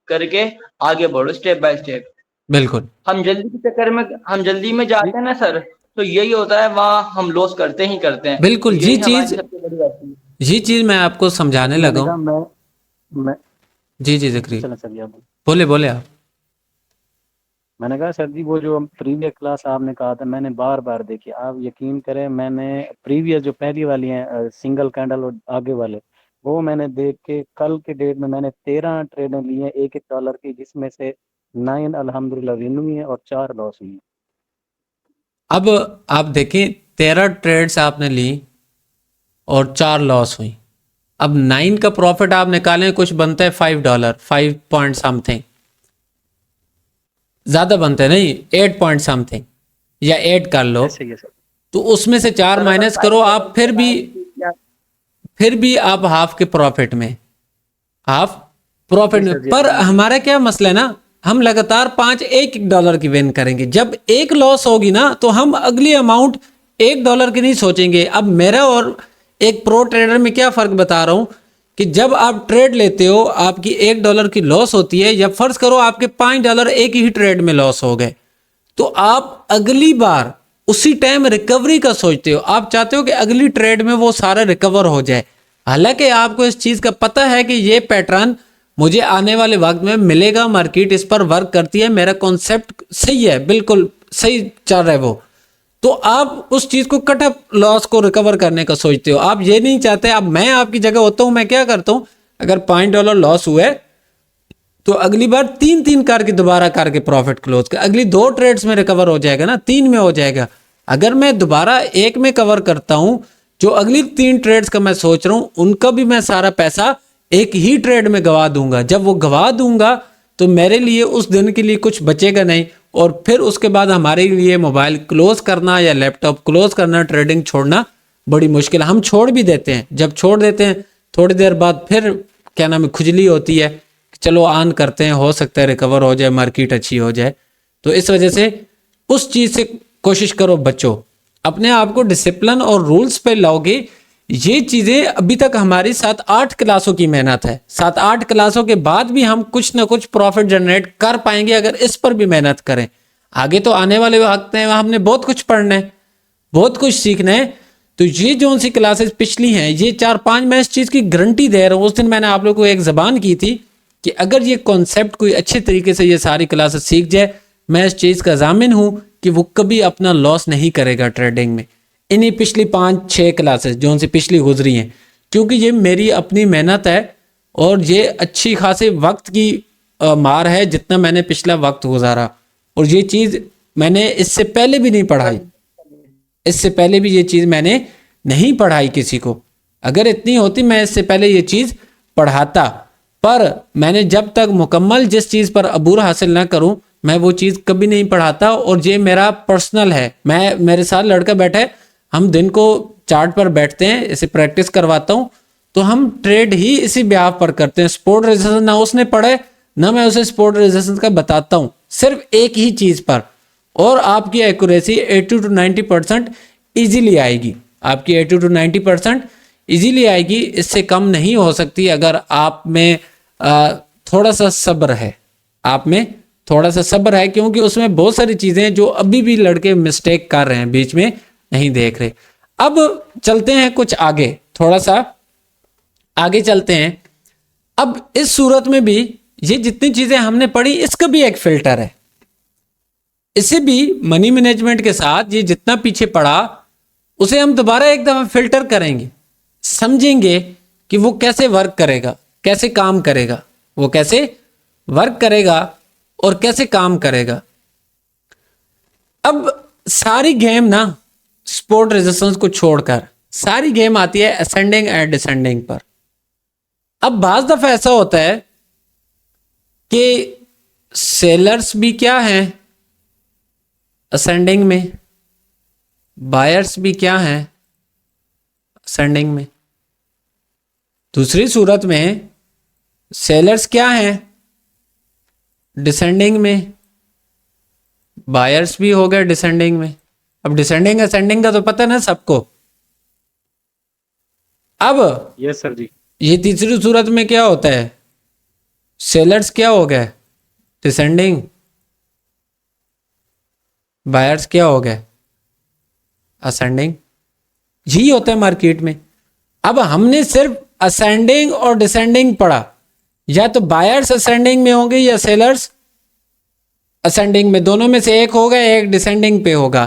B: करके आगे बढ़ो स्टेप बाय स्टेप।
A: बिल्कुल
B: हम जल्दी के चक्कर में हम जल्दी में जाते हैं ना सर, तो यही होता है, वहाँ हम लॉस करते ही करते हैं। तो
A: बिल्कुल,
B: यही हमारी सबसे बड़ी गलती है।
A: ये चीज़ मैं आपको समझाने लगा
C: मैंने कहा
A: हूँ।
C: मैं
A: जी जी ज़िक्री,
C: चलें सर आप
A: बोले बोले आप।
C: मैंने कहा सर जी वो जो प्रीवियस क्लास आपने कहा था मैंने बार बार देखी, आप यकीन करें मैंने प्रीवियस जो पहली वाली हैं सिंगल कैंडल और आगे वाले वो मैंने देख के कल के डेट में मैंने 13 ट्रेडें ली हैं $1-1 की, जिसमें से 9 अल्हम्दुलिल्लाह विन हुई हैं और 4 लॉस हुई हैं।
A: अब आप देखें, 13 ट्रेड्स आपने ली और 4 लॉस हुई। अब 9 का प्रॉफिट आप निकालें, कुछ बनता है $5, 5 पॉइंट समथिंग, ज़्यादा बनते नहीं, 8 पॉइंट समथिंग या 8 कर लो।
C: ऐसे ही है सर।
A: तो उसमें से 4
B: सर अगर
A: माइनस करो आप, फिर भी आप हाफ के प्रॉफिट में, हाफ प्रॉफिट
C: जी
A: में।
C: सर जी
A: पर
C: हाँ।
A: हमारा क्या मसला है ना, हम लगातार 5 $1 की विन करेंगे। जब एक लॉस होगी ना तो हम अगली अमाउंट $1 की नहीं सोचेंगे। अब मेरा और एक प्रो ट्रेडर में क्या फ़र्क बता रहा हूँ कि जब आप ट्रेड लेते हो आपकी $1 की लॉस होती है, या फर्ज करो आपके $5 एक ही ट्रेड में लॉस हो गए, तो आप अगली बार उसी टाइम रिकवरी का सोचते हो। आप चाहते हो कि अगली ट्रेड में वो सारा रिकवर हो जाए। हालांकि आपको इस चीज़ का पता है कि ये पैटर्न मुझे आने वाले वक्त में मिलेगा, मार्केट इस पर वर्क करती है, मेरा कॉन्सेप्ट सही है, बिल्कुल सही चल रहा है वो। तो आप उस चीज़ को कट ऑफ लॉस को रिकवर करने का सोचते हो, आप ये नहीं चाहते। अब मैं आपकी जगह होता हूँ, मैं क्या करता हूँ, अगर $5 लॉस हुए तो अगली बार 3-3 करके दोबारा करके प्रॉफिट क्लोज कर, अगली 2 ट्रेड्स में रिकवर हो जाएगा ना, 3 में हो जाएगा। अगर मैं दोबारा 1 में कवर करता हूं, जो अगली 3 ट्रेड्स का मैं सोच रहा हूं उनका भी मैं सारा पैसा एक ही ट्रेड में गवा दूंगा। जब वो गवा दूंगा तो मेरे लिए उस दिन के लिए कुछ बचेगा नहीं, और फिर उसके बाद हमारे लिए मोबाइल क्लोज करना या लैपटॉप क्लोज करना, ट्रेडिंग छोड़ना बड़ी मुश्किल है। हम छोड़ भी देते हैं, जब छोड़ देते हैं थोड़ी देर बाद फिर क्या नाम है, खुजली होती है, चलो ऑन करते हैं, हो सकता है रिकवर हो जाए, मार्केट अच्छी हो जाए। तो इस वजह से उस चीज़ से कोशिश करो बचो, अपने आप को डिसिप्लिन और रूल्स पे लाओगे। ये चीज़ें अभी तक हमारी 7-8 क्लासों की मेहनत है, 7-8 क्लासों के बाद भी हम कुछ ना कुछ प्रॉफिट जनरेट कर पाएंगे अगर इस पर भी मेहनत करें। आगे तो आने वाले वक्त में हमने बहुत कुछ पढ़ना है, बहुत कुछ सीखना है। तो ये जो सी क्लासेस पिछली हैं, ये 4-5, मैं इस चीज़ की गारंटी दे रहा हूँ। उस दिन मैंने आप लोगों को एक ज़बान की थी कि अगर ये कॉन्सेप्ट कोई अच्छे तरीके से ये सारी क्लासेस सीख जाए, मैं इस चीज़ का जामिन हूँ कि वो कभी अपना लॉस नहीं करेगा ट्रेडिंग में। इन्हीं पिछली 5-6 क्लासेस जो उनसे पिछली गुजरी हैं, क्योंकि ये मेरी अपनी मेहनत है और ये अच्छी खासे वक्त की मार है जितना मैंने पिछला वक्त गुजारा। और ये चीज़ मैंने इससे पहले भी नहीं पढ़ाई, इससे पहले भी ये चीज़ मैंने नहीं पढ़ाई किसी को। अगर इतनी होती मैं इससे पहले ये चीज़ पढ़ाता, पर मैंने जब तक मुकम्मल जिस चीज़ पर अबूर हासिल ना करूं मैं वो चीज़ कभी नहीं पढ़ाता। और ये मेरा पर्सनल है, मैं मेरे साथ लड़का बैठा है, हम दिन को चार्ट पर बैठते हैं, इसे प्रैक्टिस करवाता हूँ, तो हम ट्रेड ही इसी ब्याह पर करते हैं। स्पोर्ट रेजिस्टेंस ना उसने पढ़े ना मैं उसे स्पोर्ट रेजिस्टेंस का बताता हूँ, सिर्फ एक ही चीज़ पर। और आपकी एक्यूरेसी 80-90% ईजीली आएगी, आपकी 80-90% ईजीली आएगी, इससे कम नहीं हो सकती अगर आप में थोड़ा सा सब्र है, आप में थोड़ा सा सब्र है, क्योंकि उसमें बहुत सारी चीज़ें जो अभी भी लड़के मिस्टेक कर रहे हैं, बीच में नहीं देख रहे। अब चलते हैं कुछ आगे, थोड़ा सा आगे चलते हैं। अब इस सूरत में भी ये जितनी चीज़ें हमने पढ़ी इसका भी एक फिल्टर है, इसे भी मनी मैनेजमेंट के साथ ये जितना पीछे पड़ा उसे हम दोबारा एक दफ़ा फिल्टर करेंगे, समझेंगे कि वो कैसे वर्क करेगा, कैसे काम करेगा, वो कैसे वर्क करेगा और कैसे काम करेगा। अब सारी गेम ना स्पोर्ट रेजिस्टेंस को छोड़कर सारी गेम आती है असेंडिंग एंड डिसेंडिंग पर। अब बाज दफा ऐसा होता है कि सेलर्स भी क्या हैं असेंडिंग में, बायर्स भी क्या हैं असेंडिंग में। दूसरी सूरत में सेलर्स क्या हैं? डिसेंडिंग में, बायर्स भी हो गए डिसेंडिंग में। अब डिसेंडिंग असेंडिंग का तो पता है ना सबको। अब
C: यस सर जी।
A: ये तीसरी सूरत में क्या होता है? सेलर्स क्या हो गए? डिसेंडिंग, बायर्स क्या हो गए? असेंडिंग। यही होता है मार्केट में। अब हमने सिर्फ असेंडिंग और डिसेंडिंग पढ़ा, या तो बायर्स असेंडिंग में होंगे या सेलर्स असेंडिंग में, दोनों में से एक होगा, एक डिसेंडिंग पे होगा।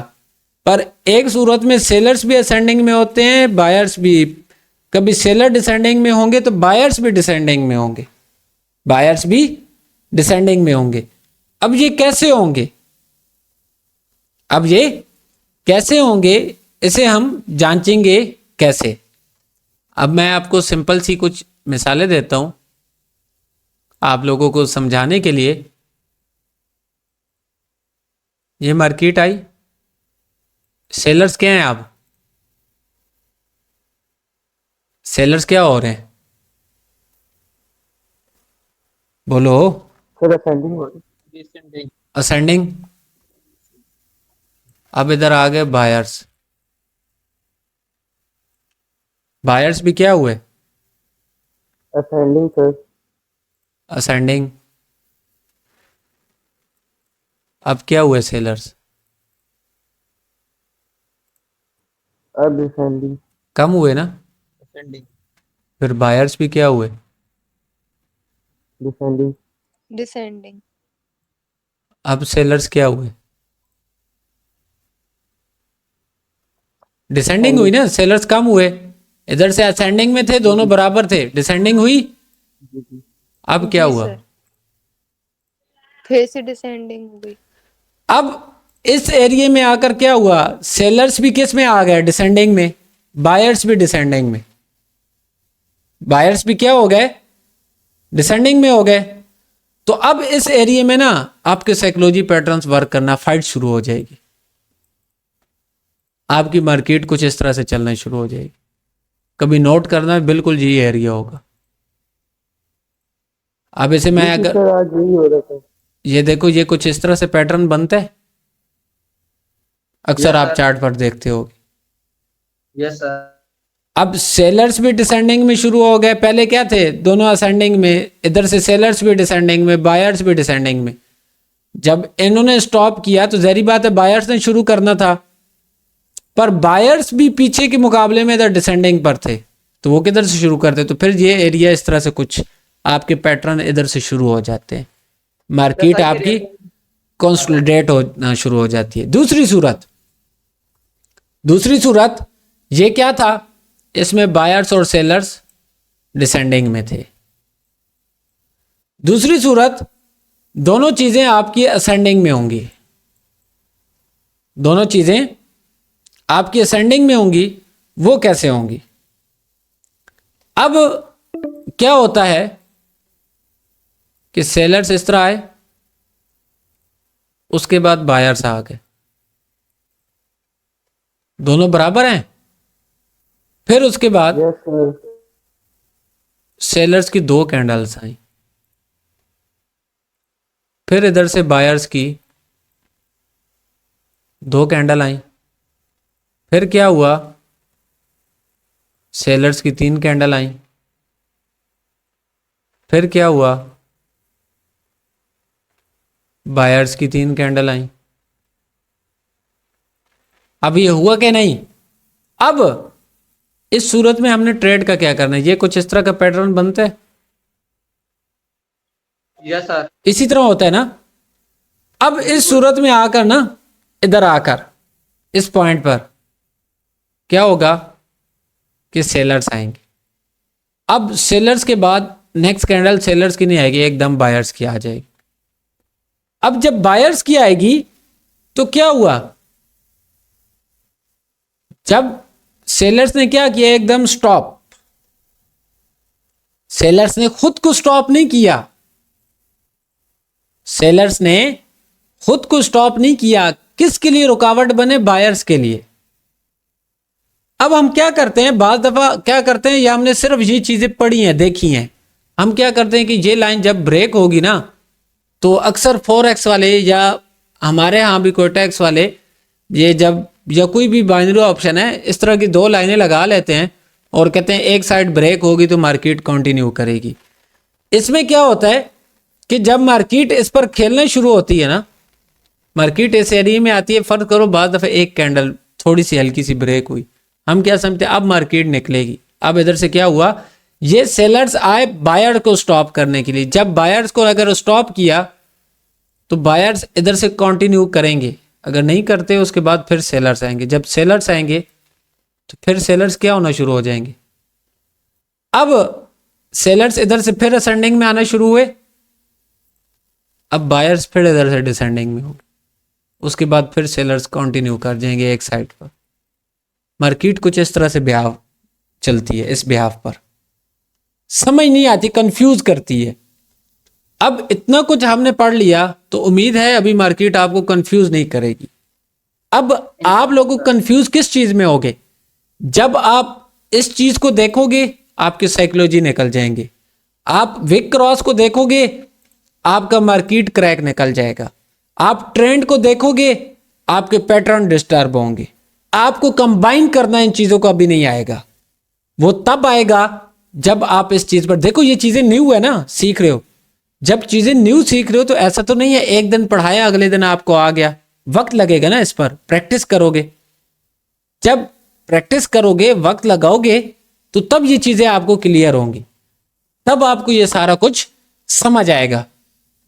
A: पर एक सूरत में सेलर्स भी असेंडिंग में होते हैं, बायर्स भी। कभी सेलर डिसेंडिंग में होंगे तो बायर्स भी डिसेंडिंग में होंगे, बायर्स भी डिसेंडिंग में होंगे। अब ये कैसे होंगे? अब ये कैसे होंगे, इसे हम जांचेंगे कैसे? अब मैं आपको सिंपल सी कुछ मिसालें देता हूं आप लोगों को समझाने के लिए। ये मार्केट आई, सेलर्स क्या हैं? आप सेलर्स क्या हो रहे हैं? बोलो।
B: Sir ascending.
A: असेंडिंग। अब इधर आ गए बायर्स। बायर्स भी क्या हुए?
B: Ascending sir.
A: असेंडिंग। अब क्या हुए सेलर्स?
B: अब डिसेंडिंग।
A: कम हुए ना।
B: असेंडिंग।
A: फिर बायर्स भी क्या हुए?
B: डिसेंडिंग।
E: डिसेंडिंग।
A: अब सेलर्स क्या हुए? डिसेंडिंग हुई ना, सेलर्स कम हुए। इधर से असेंडिंग में थे, दोनों बराबर थे, डिसेंडिंग हुई। अब क्या
E: जी
A: हुआ?
E: सर, फिर से डिसेंडिंग हो गई।
A: अब इस एरिया में आकर क्या हुआ? सेलर्स भी किस में आ गए? डिसेंडिंग में। बायर्स भी डिसेंडिंग में। बायर्स भी क्या हो गए? डिसेंडिंग में हो गए। तो अब इस एरिया में ना आपके साइकोलॉजी पैटर्न्स वर्क करना, फाइट शुरू हो जाएगी। आपकी मार्केट कुछ इस तरह से चलना शुरू हो जाएगी। कभी नोट करना, बिल्कुल यही एरिया होगा। अब इसे मैं अगर
B: आज यही हो रहा था।
A: ये देखो, ये कुछ इस तरह से पैटर्न बनता है, अक्सर आप चार्ट पर देखते हो।
B: Yes sir.
A: अब सेलर्स भी डिसेंडिंग में शुरू हो गए। पहले क्या थे? दोनों असेंडिंग में। इधर से सेलर्स भी डिसेंडिंग में, बायर्स भी डिसेंडिंग में। जब इन्होंने स्टॉप किया तो जहरी बात है बायर्स ने शुरू करना था, पर बायर्स भी पीछे के मुकाबले में इधर डिसेंडिंग पर थे, तो वो किधर से शुरू करते? तो फिर ये एरिया इस तरह से कुछ आपके पैटर्न इधर से शुरू हो जाते हैं। मार्केट आपकी कंसोलिडेट होना शुरू हो जाती है। दूसरी सूरत ये क्या था? इसमें बायर्स और सेलर्स डिसेंडिंग में थे। दूसरी सूरत, दोनों चीजें आपकी असेंडिंग में होंगी। दोनों चीजें आपकी असेंडिंग में होंगी। वो कैसे होंगी? अब क्या होता है कि सेलर्स इस तरह आए, उसके बाद बायर्स आ गए, दोनों बराबर हैं। फिर उसके बाद
B: यस सर।
A: सेलर्स की 2 कैंडल्स आई, फिर इधर से बायर्स की 2 कैंडल आई, फिर क्या हुआ? सेलर्स की 3 कैंडल आई, फिर क्या हुआ? बायर्स की 3 कैंडल आई। अब ये हुआ कि नहीं? अब इस सूरत में हमने ट्रेड का क्या करना है? ये कुछ इस तरह का पैटर्न बनता है,
B: यस सर।
A: इसी तरह होता है ना। अब इस सूरत में आकर ना, इधर आकर इस पॉइंट पर क्या होगा कि सेलर्स आएंगे। अब सेलर्स के बाद नेक्स्ट कैंडल सेलर्स की नहीं आएगी, एकदम बायर्स की आ जाएगी। अब जब बायर्स की आएगी तो क्या हुआ? जब सेलर्स ने क्या किया? एकदम स्टॉप। सेलर्स ने खुद को स्टॉप नहीं किया। सेलर्स ने खुद को स्टॉप नहीं किया। किसके लिए रुकावट बने? बायर्स के लिए। अब हम क्या करते हैं, बाज़ दफा क्या करते हैं, या हमने सिर्फ ये चीजें पढ़ी हैं, देखी हैं, हम क्या करते हैं कि ये लाइन जब ब्रेक होगी ना, तो अक्सर 4x वाले या हमारे यहाँ भी कोटेक्स वाले ये जब या कोई भी बाइनरी ऑप्शन है इस तरह की 2 लाइनें लगा लेते हैं और कहते हैं एक साइड ब्रेक होगी तो मार्केट कंटिन्यू करेगी। इसमें क्या होता है कि जब मार्केट इस पर खेलना शुरू होती है ना, मार्केट इस एरिया में आती है, फर्ज करो बाद दफ़े एक कैंडल थोड़ी सी हल्की सी ब्रेक हुई, हम क्या समझते हैं अब मार्केट निकलेगी। अब इधर से क्या हुआ, ये सेलर्स आए बायर को स्टॉप करने के लिए। जब बायर्स को अगर स्टॉप किया तो बायर्स इधर से कंटिन्यू करेंगे, अगर नहीं करते उसके बाद फिर सेलर्स आएंगे। जब सेलर्स आएंगे तो फिर सेलर्स क्या होना शुरू हो जाएंगे। अब सेलर्स इधर से फिर असेंडिंग में आना शुरू हुए, अब बायर्स फिर इधर से डिसेंडिंग में होंगे, उसके बाद फिर सेलर्स कंटिन्यू कर जाएंगे एक साइड पर। मार्केट कुछ इस तरह से ब्याह चलती है, इस ब्याह पर समझ नहीं आती, कंफ्यूज करती है। अब इतना कुछ हमने पढ़ लिया तो उम्मीद है अभी मार्केट आपको कंफ्यूज नहीं करेगी। अब आप लोगों को कंफ्यूज किस चीज में होगे, जब आप इस चीज को देखोगे आपके साइकोलॉजी निकल जाएंगे। आप विक क्रॉस को देखोगे आपका मार्केट क्रैक निकल जाएगा। आप ट्रेंड को देखोगे आपके पैटर्न डिस्टर्ब होंगे। आपको कंबाइन करना इन चीजों का अभी नहीं आएगा, वो तब आएगा जब आप इस चीज पर देखो। ये चीजें न्यू है ना, सीख रहे हो। जब चीजें न्यू सीख रहे हो तो ऐसा तो नहीं है एक दिन पढ़ाया अगले दिन आपको आ गया, वक्त लगेगा ना, इस पर प्रैक्टिस करोगे। जब प्रैक्टिस करोगे, वक्त लगाओगे, तो तब ये चीजें आपको क्लियर होंगी, तब आपको ये सारा कुछ समझ आएगा।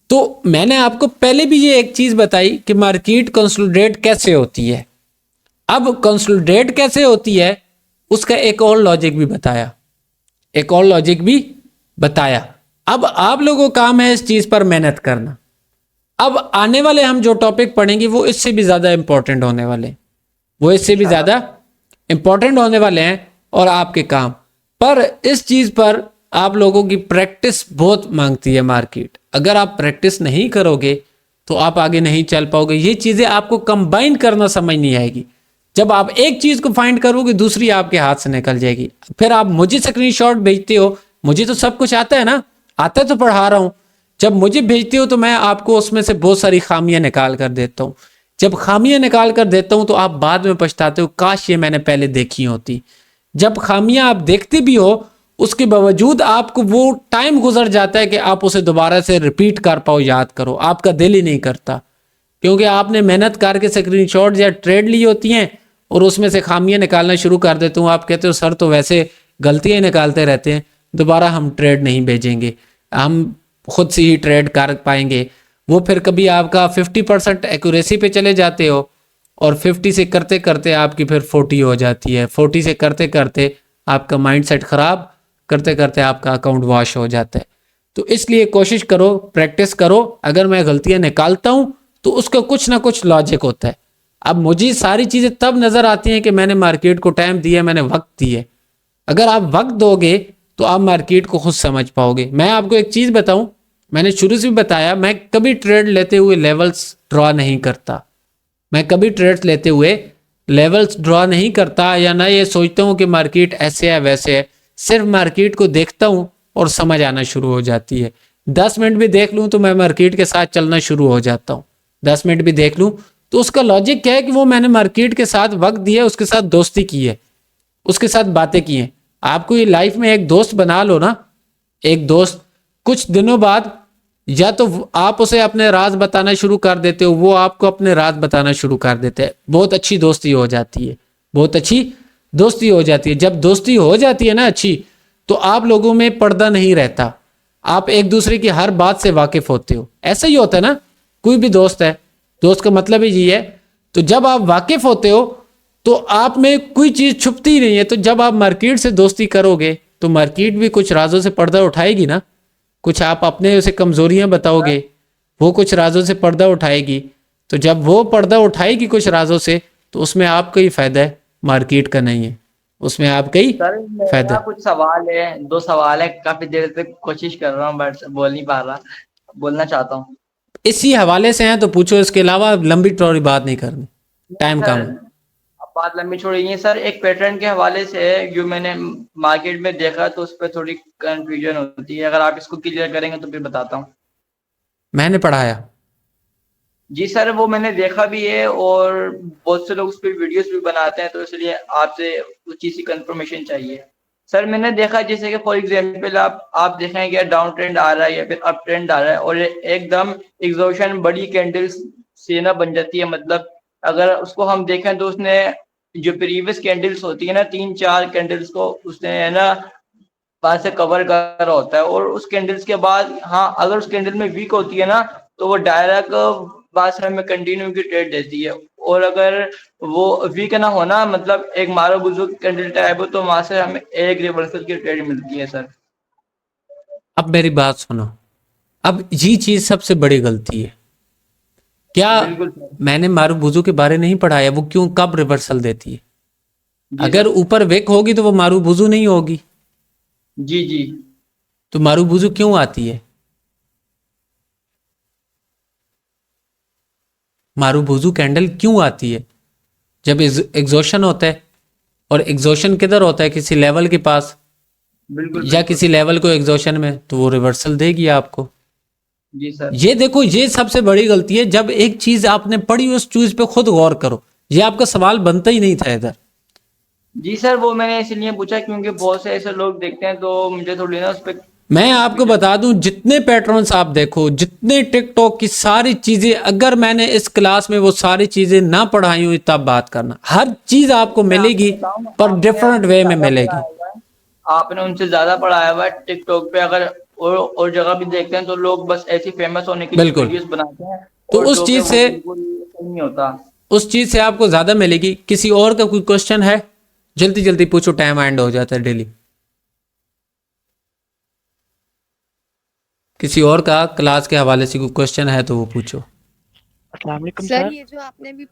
A: तो मैंने आपको पहले भी ये एक चीज बताई कि मार्केट कंसोलिडेट कैसे होती है। अब कंसोलिडेट कैसे होती है उसका एक और लॉजिक भी बताया, एक और लॉजिक भी बताया। अब आप लोगों का काम है इस चीज पर मेहनत करना। अब आने वाले हम जो टॉपिक पढ़ेंगे वो इससे भी ज्यादा इंपॉर्टेंट होने वाले हैं, वो इससे भी ज्यादा इंपॉर्टेंट होने वाले हैं और आपके काम पर इस चीज पर आप लोगों की प्रैक्टिस बहुत मांगती है मार्केट। अगर आप प्रैक्टिस नहीं करोगे तो आप आगे नहीं चल पाओगे। ये चीजें आपको कंबाइन करना समझ नहीं आएगी। जब आप एक चीज को फाइंड करोगे दूसरी आपके हाथ से निकल जाएगी। फिर आप मुझे स्क्रीनशॉट भेजते हो, मुझे तो सब कुछ आता है ना, आता है तो पढ़ा रहा हूं। जब मुझे भेजते हो तो मैं आपको उसमें से बहुत सारी खामियां निकाल कर देता हूं। जब खामियां निकाल कर देता हूं तो आप बाद में पछताते हो, काश ये मैंने पहले देखी होती। जब खामियां आप देखते भी हो उसके बावजूद आपको वो टाइम गुजर जाता है कि आप उसे दोबारा से रिपीट कर पाओ, याद करो, आपका दिल ही नहीं करता, क्योंकि आपने मेहनत करके स्क्रीनशॉट या ट्रेड ली होती हैं और उसमें से खामियां निकालना शुरू कर देते हो। आप कहते हो सर तो वैसे गलतियां निकालते रहते हैं, दोबारा हम ट्रेड नहीं भेजेंगे, हम खुद से ही ट्रेड कर पाएंगे। वो फिर कभी आपका 50% एक्यूरेसी पे चले जाते हो और 50 से करते करते आपकी फिर 40 हो जाती है, 40 से करते करते आपका माइंडसेट खराब, करते करते आपका अकाउंट वॉश हो जाता है। तो इसलिए कोशिश करो, प्रैक्टिस करो। अगर मैं गलतियां निकालता हूं तो उसका कुछ ना कुछ लॉजिक होता है। अब मुझे सारी चीजें तब नजर आती हैं कि मैंने मार्केट को टाइम दिया, मैंने वक्त दिया। अगर आप वक्त दोगे तो आप मार्केट को खुद समझ पाओगे। मैं आपको एक चीज बताऊं, मैंने शुरू से भी बताया, मैं कभी ट्रेड लेते हुए लेवल्स ड्रॉ नहीं करता। मैं कभी ट्रेड्स लेते हुए लेवल्स ड्रॉ नहीं करता या ना ये सोचता हूं कि मार्केट ऐसे है वैसे है। सिर्फ मार्केट को देखता हूं और समझ आना शुरू हो जाती है। 10 मिनट भी देख लूं तो मैं मार्केट के साथ चलना शुरू हो जाता हूं। 10 मिनट भी देख लूं तो उसका लॉजिक क्या है कि वो मैंने मार्केट के साथ वक्त दिया, उसके साथ दोस्ती की है, उसके साथ बातें की हैं। आपको ये लाइफ में एक दोस्त बना लो ना, एक दोस्त, कुछ दिनों बाद या तो आप उसे अपने राज बताना शुरू कर देते हो, वो आपको अपने राज बताना शुरू कर देते हैं। बहुत अच्छी दोस्ती हो जाती है, बहुत अच्छी दोस्ती हो जाती है। जब दोस्ती हो जाती है ना अच्छी, तो आप लोगों में पर्दा नहीं रहता, आप एक दूसरे की हर बात से वाकिफ होते हो। ऐसा ही होता है ना, कोई भी दोस्त है, दोस्त का मतलब ही ये है। तो जब आप वाकिफ होते हो तो आप में कोई चीज छुपती ही नहीं है। तो जब आप मार्केट से दोस्ती करोगे तो मार्केट भी कुछ राजों से पर्दा उठाएगी ना, कुछ आप अपने उसे कमजोरियां बताओगे, वो कुछ राजों से पर्दा उठाएगी। तो जब वो पर्दा उठाएगी कुछ राजों से तो उसमें आपका ही फायदा है, मार्केट का नहीं है, उसमें आपका ही
B: सर
A: फायदा।
B: मेरा कुछ सवाल है, 2 सवाल है, काफी देर से कोशिश कर रहा हूँ बट बोल नहीं पा रहा, बोलना चाहता हूँ।
A: इसी हवाले से हैं तो पूछो, इसके अलावा लंबी चौड़ी बात नहीं करनी, टाइम कम है।
B: बात लंबी छोड़िए सर, एक पैटर्न के हवाले से है जो मैंने मार्केट में देखा तो उस पर थोड़ी कंफ्यूजन होती है, अगर आप इसको क्लियर करेंगे तो फिर बताता हूँ।
A: मैंने पढ़ाया।
B: जी सर, वो मैंने देखा भी है और बहुत से लोग उस पर वीडियोस भी बनाते हैं, तो इसलिए आपसे उस चीज़ की कंफर्मेशन चाहिए। सर मैंने देखा जैसे कि फॉर एग्जांपल आप देखें कि डाउन ट्रेंड आ रहा है या फिर अप ट्रेंड आ रहा है और एकदम एग्जॉशन बड़ी कैंडल्स से ना बन जाती है, मतलब अगर उसको हम देखें तो उसने जो प्रीवियस कैंडल्स होती है ना 3-4 कैंडल्स को उसने है ना बाद से कवर कर रहा होता है और उस कैंडल्स के बाद हाँ अगर उस कैंडल में वीक होती है ना तो वो डायरेक्ट बाद से हमें कंटिन्यू की ट्रेड देती है, और अगर वो वीक ना होना मतलब एक मारो बुजुर्ग कैंडल टाइप हो तो वहां से हमें एक रिवर्सल की ट्रेड मिलती है सर।
A: अब मेरी बात सुनो, अब ये चीज सबसे बड़ी गलती है। क्या
B: बिल्कुल सर।
A: मैंने मारूबुजू के बारे नहीं पढ़ाया, वो क्यों कब रिवर्सल देती है?
B: जी
A: अगर
B: सर।
A: ऊपर विक होगी तो वो मारूबुजू नहीं होगी।
B: जी जी।
A: तो मारूबुजू क्यों आती है? मारूबुजू कैंडल क्यों आती है? जब एग्जॉशन होता है, और एग्जॉशन किधर होता है? किसी लेवल के पास
B: बिल्कुल
A: या
B: बिल्कुल।
A: किसी लेवल को एग्जॉशन में, तो वो रिवर्सल देगी आपको।
B: जी सर।
A: ये देखो, ये सबसे बड़ी गलती है। जब एक चीज आपने पढ़ी उस चीज पे खुद गौर करो। ये आपका सवाल बनता ही नहीं था इधर।
B: जी सर, वो मैंने इसलिए पूछा क्योंकि बहुत से ऐसे लोग देखते हैं तो मुझे थोड़ी ना उस पर
A: मैं आपको बता दूं, जितने पैटर्न्स आप देखो, जितने टिकटॉक की सारी चीजें, अगर मैंने इस क्लास में वो सारी चीजें ना पढ़ाई हुई तब बात करना। हर चीज आपको
B: मैं आपको
A: मिलेगी,
B: बताऊं,
A: पर
B: आपने
A: डिफरेंट
B: उनसे
A: वे में
B: ज्यादा
A: मिलेगी।
B: पढ़ाया हुआ है। आपने उनसे ज्यादा पढ़ाया हुआ है टिकटॉक पे, अगर और जगह भी देखते हैं तो लोग बस ऐसी फेमस होने के लिए
A: बिल्कुल।
B: वीडियोस बनाते हैं
A: तो
B: और
A: उस
B: जो कि
A: चीज
B: वो
A: से
B: बिल्कुल सही नहीं होता।
A: उस चीज से आपको ज्यादा मिलेगी। किसी और का कोई क्वेश्चन है? जल्दी जल्दी पूछो, टाइम एंड हो जाता है डेली। किसी और का क्लास के हवाले से कोई क्वेश्चन है तो वो पूछो।
C: अस्सलाम वालेकुम
E: सर
C: सर।
E: ये जो आपने भी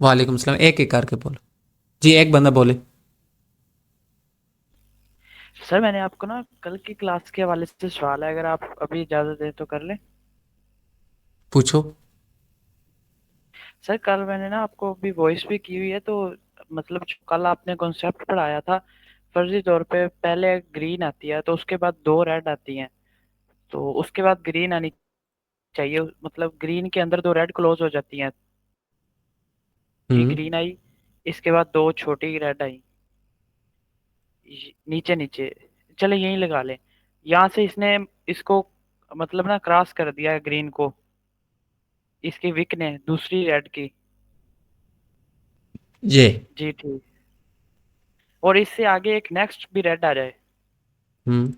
A: वालेकुम सलाम। एक एक करके बोलो। जी, एक बंदा बोले।
C: सर मैंने आपको ना कल की क्लास के हवाले से सवाल है, अगर आप अभी इजाज़त दें तो कर लें।
A: पूछो।
C: सर कल मैंने ना आपको अभी वॉइस भी की हुई है, तो मतलब जो कल आपने कॉन्सेप्ट पढ़ाया था, फर्जी तौर पे पहले ग्रीन आती है तो उसके बाद 2 रेड आती हैं, तो उसके बाद ग्रीन आनी चाहिए, मतलब ग्रीन के अंदर 2 रेड क्लोज हो जाती हैं। जी
A: हम्म।
C: ग्रीन आई, इसके बाद 2 छोटी रेड आई, नीचे नीचे, चले यहीं लगा लें। यहाँ से इसने इसको मतलब ना क्रॉस कर दिया है ग्रीन को, इसकी विक ने दूसरी रेड की।
A: ये।
C: जी ठीक। और इससे आगे एक नेक्स्ट भी रेड आ जाए,
A: हम्म।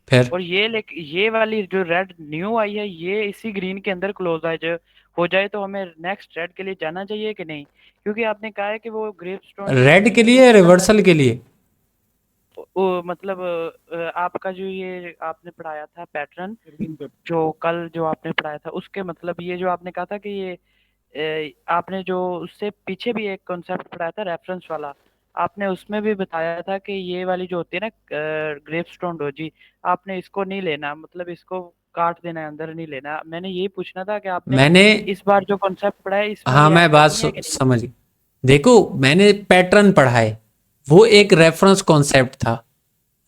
A: फिर
C: और ये वाली जो रेड न्यू आई है ये इसी ग्रीन के अंदर क्लोज आ जाए हो जाए, तो हमें नेक्स्ट रेड के लिए जाना चाहिए कि नहीं? क्योंकि आपने कहा है कि वो ग्रेप स्टोन जो
A: रेड
C: होती
A: के
C: है वो
A: लिए,
C: किधर
A: रिवर्सल के लिए?
C: मतलब आपका जो ये आपने पढ़ाया था पैटर्न, जो कल जो आपने पढ़ाया था उसके मतलब ये जो आपने कहा था कि ये आपने जो उससे पीछे भी एक कॉन्सेप्ट पढ़ाया था रेफरेंस वाला, आपने उसमें भी बताया था कि ये वाली जो होती है ना ग्रेप स्टोन डोजी, आपने इसको नहीं लेना, मतलब इसको काट देना है, अंदर नहीं लेना। मैंने यही पूछना था कि आपने
A: मैंने,
C: इस बार जो कॉन्सेप्ट पढ़ा है इसमें
A: हाँ
C: ये
A: मैं
C: ऐड
A: बात
C: करनी है कि नहीं?
A: समझ गई। देखो, मैंने पैटर्न पढ़ाए, वो एक रेफरेंस कॉन्सेप्ट था।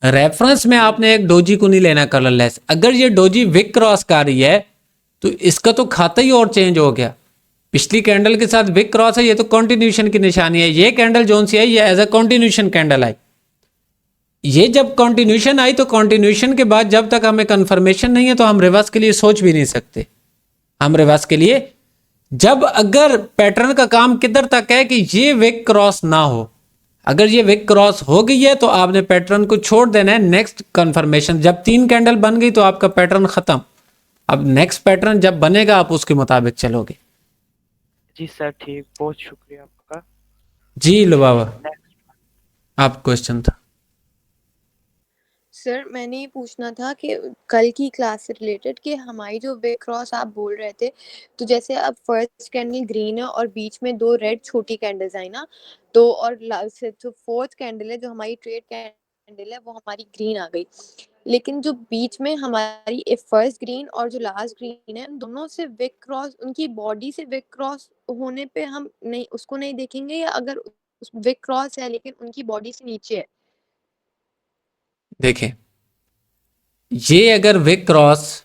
A: रेफरेंस में आपने एक डोजी को नहीं लेना कलरलेस। अगर ये डोजी विक क्रॉस कर रही है तो इसका तो खाता ही और चेंज हो गया। पिछली कैंडल के साथ विक क्रॉस है, ये तो कंटिन्यूशन की निशानी है। ये कैंडल जोन सी है, ये एज अ कंटिन्यूशन कैंडल आई। ये जब कंटिन्यूशन आई तो कंटिन्यूशन के बाद जब तक हमें कंफर्मेशन नहीं है तो हम रिवर्स के लिए सोच भी नहीं सकते। हम रिवर्स के लिए, जब अगर पैटर्न का काम किधर तक है कि ये विक क्रॉस ना हो, अगर ये विक क्रॉस हो गई है तो आपने पैटर्न को छोड़ देना है। नेक्स्ट कंफर्मेशन जब 3 कैंडल बन गई तो आपका पैटर्न खत्म। अब नेक्स्ट पैटर्न जब बनेगा आप उसके मुताबिक चलोगे।
C: जी सर ठीक, बहुत शुक्रिया आपका।
A: जी लो बाबा,
C: नेक्स्ट।
A: आप क्वेश्चन था।
E: सर मैंने ये पूछना था कि कल की क्लास से रिलेटेड कि हमारी जो वे क्रॉस आप बोल रहे थे, तो जैसे अब फर्स्ट कैंडल ग्रीन है और बीच में 2 रेड छोटी कैंडल्स आई ना, तो और लास्ट से जो फोर्थ कैंडल है जो हमारी ट्रेड कैंडल है वो हमारी ग्रीन आ गई। लेकिन जो बीच में हमारी फर्स्ट ग्रीन और जो लास्ट ग्रीन है, उन दोनों से विक क्रॉस, उनकी बॉडी से विक क्रॉस होने पे हम नहीं उसको नहीं देखेंगे, या अगर विक क्रॉस है लेकिन उनकी बॉडी से नीचे है?
A: देखें, ये अगर विक क्रॉस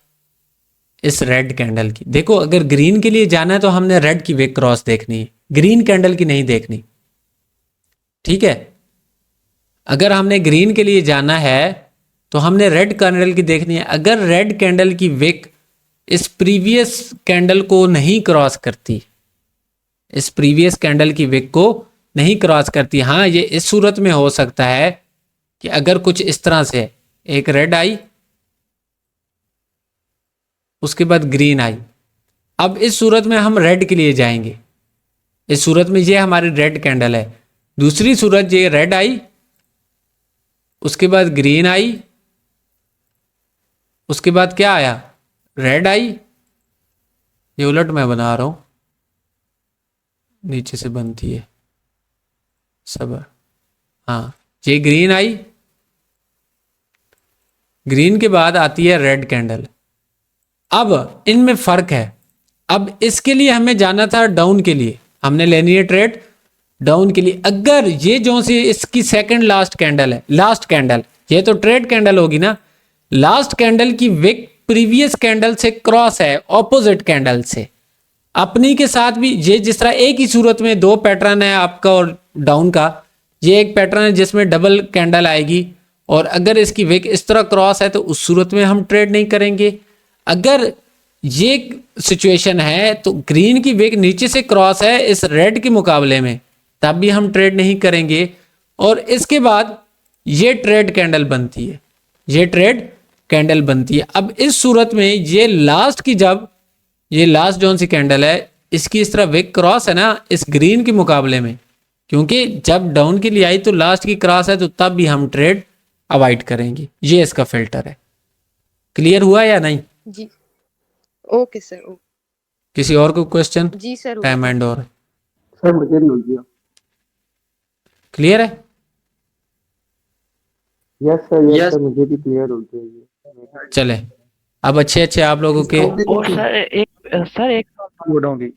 A: इस रेड कैंडल की, देखो अगर ग्रीन के लिए जाना है तो हमने रेड की विक क्रॉस देखनी है, ग्रीन कैंडल की नहीं देखनी, ठीक है। अगर हमने ग्रीन के लिए जाना है तो हमने रेड कैंडल की देखनी है। अगर रेड कैंडल की विक इस प्रीवियस कैंडल को नहीं क्रॉस करती, इस प्रीवियस कैंडल की विक को नहीं क्रॉस करती, हाँ ये इस सूरत में हो सकता है कि अगर कुछ इस तरह से एक रेड आई, उसके बाद ग्रीन आई, अब इस सूरत में हम रेड के लिए जाएंगे, इस सूरत में ये हमारी रेड कैंडल है। दूसरी सूरत ये रेड आई, उसके बाद ग्रीन आई, उसके बाद क्या आया, रेड आई, ये उलट मैं बना रहा हूं, नीचे से बनती है सब, हाँ ये ग्रीन आई, ग्रीन के बाद आती है रेड कैंडल। अब इनमें फर्क है, अब इसके लिए हमें जाना था डाउन के लिए, हमने लेनी है ट्रेड डाउन के लिए। अगर ये जो सी इसकी सेकंड लास्ट कैंडल है, लास्ट कैंडल, ये तो ट्रेड कैंडल होगी ना, लास्ट कैंडल की विक प्रीवियस कैंडल से क्रॉस है, ऑपोजिट कैंडल से, अपनी के साथ भी ये जिस तरह एक ही सूरत में दो पैटर्न है आपका और डाउन का, ये एक पैटर्न है जिसमें डबल कैंडल आएगी, और अगर इसकी विक इस तरह क्रॉस है तो उस सूरत में हम ट्रेड नहीं करेंगे। अगर ये सिचुएशन है तो ग्रीन की विक नीचे से क्रॉस है इस रेड के मुकाबले में, तब भी हम ट्रेड नहीं करेंगे। और इसके बाद ये ट्रेड कैंडल बनती है, ये ट्रेड कैंडल बनती है। अब इस सूरत में ये लास्ट की, जब ये लास्ट जोन सी कैंडल है, इसकी इस तरह विक क्रॉस है ना इस ग्रीन के मुकाबले में, क्योंकि जब डाउन के लिए आई तो लास्ट की क्रॉस है, तो तब भी हम ट्रेड अवॉइड करेंगे। ये इसका फिल्टर है। क्लियर हुआ या नहीं?
E: जी ओके सर, ओके।
A: किसी और को क्वेश्चन?
E: जी सर,
A: टाइम एंड और
F: सर मुझे नहीं होगी।
A: क्लियर है?
F: यस सर मुझे भी क्लियर हो गया।
A: चले अब अच्छे आप लोगों के
C: और सर एक
F: गुड होगी।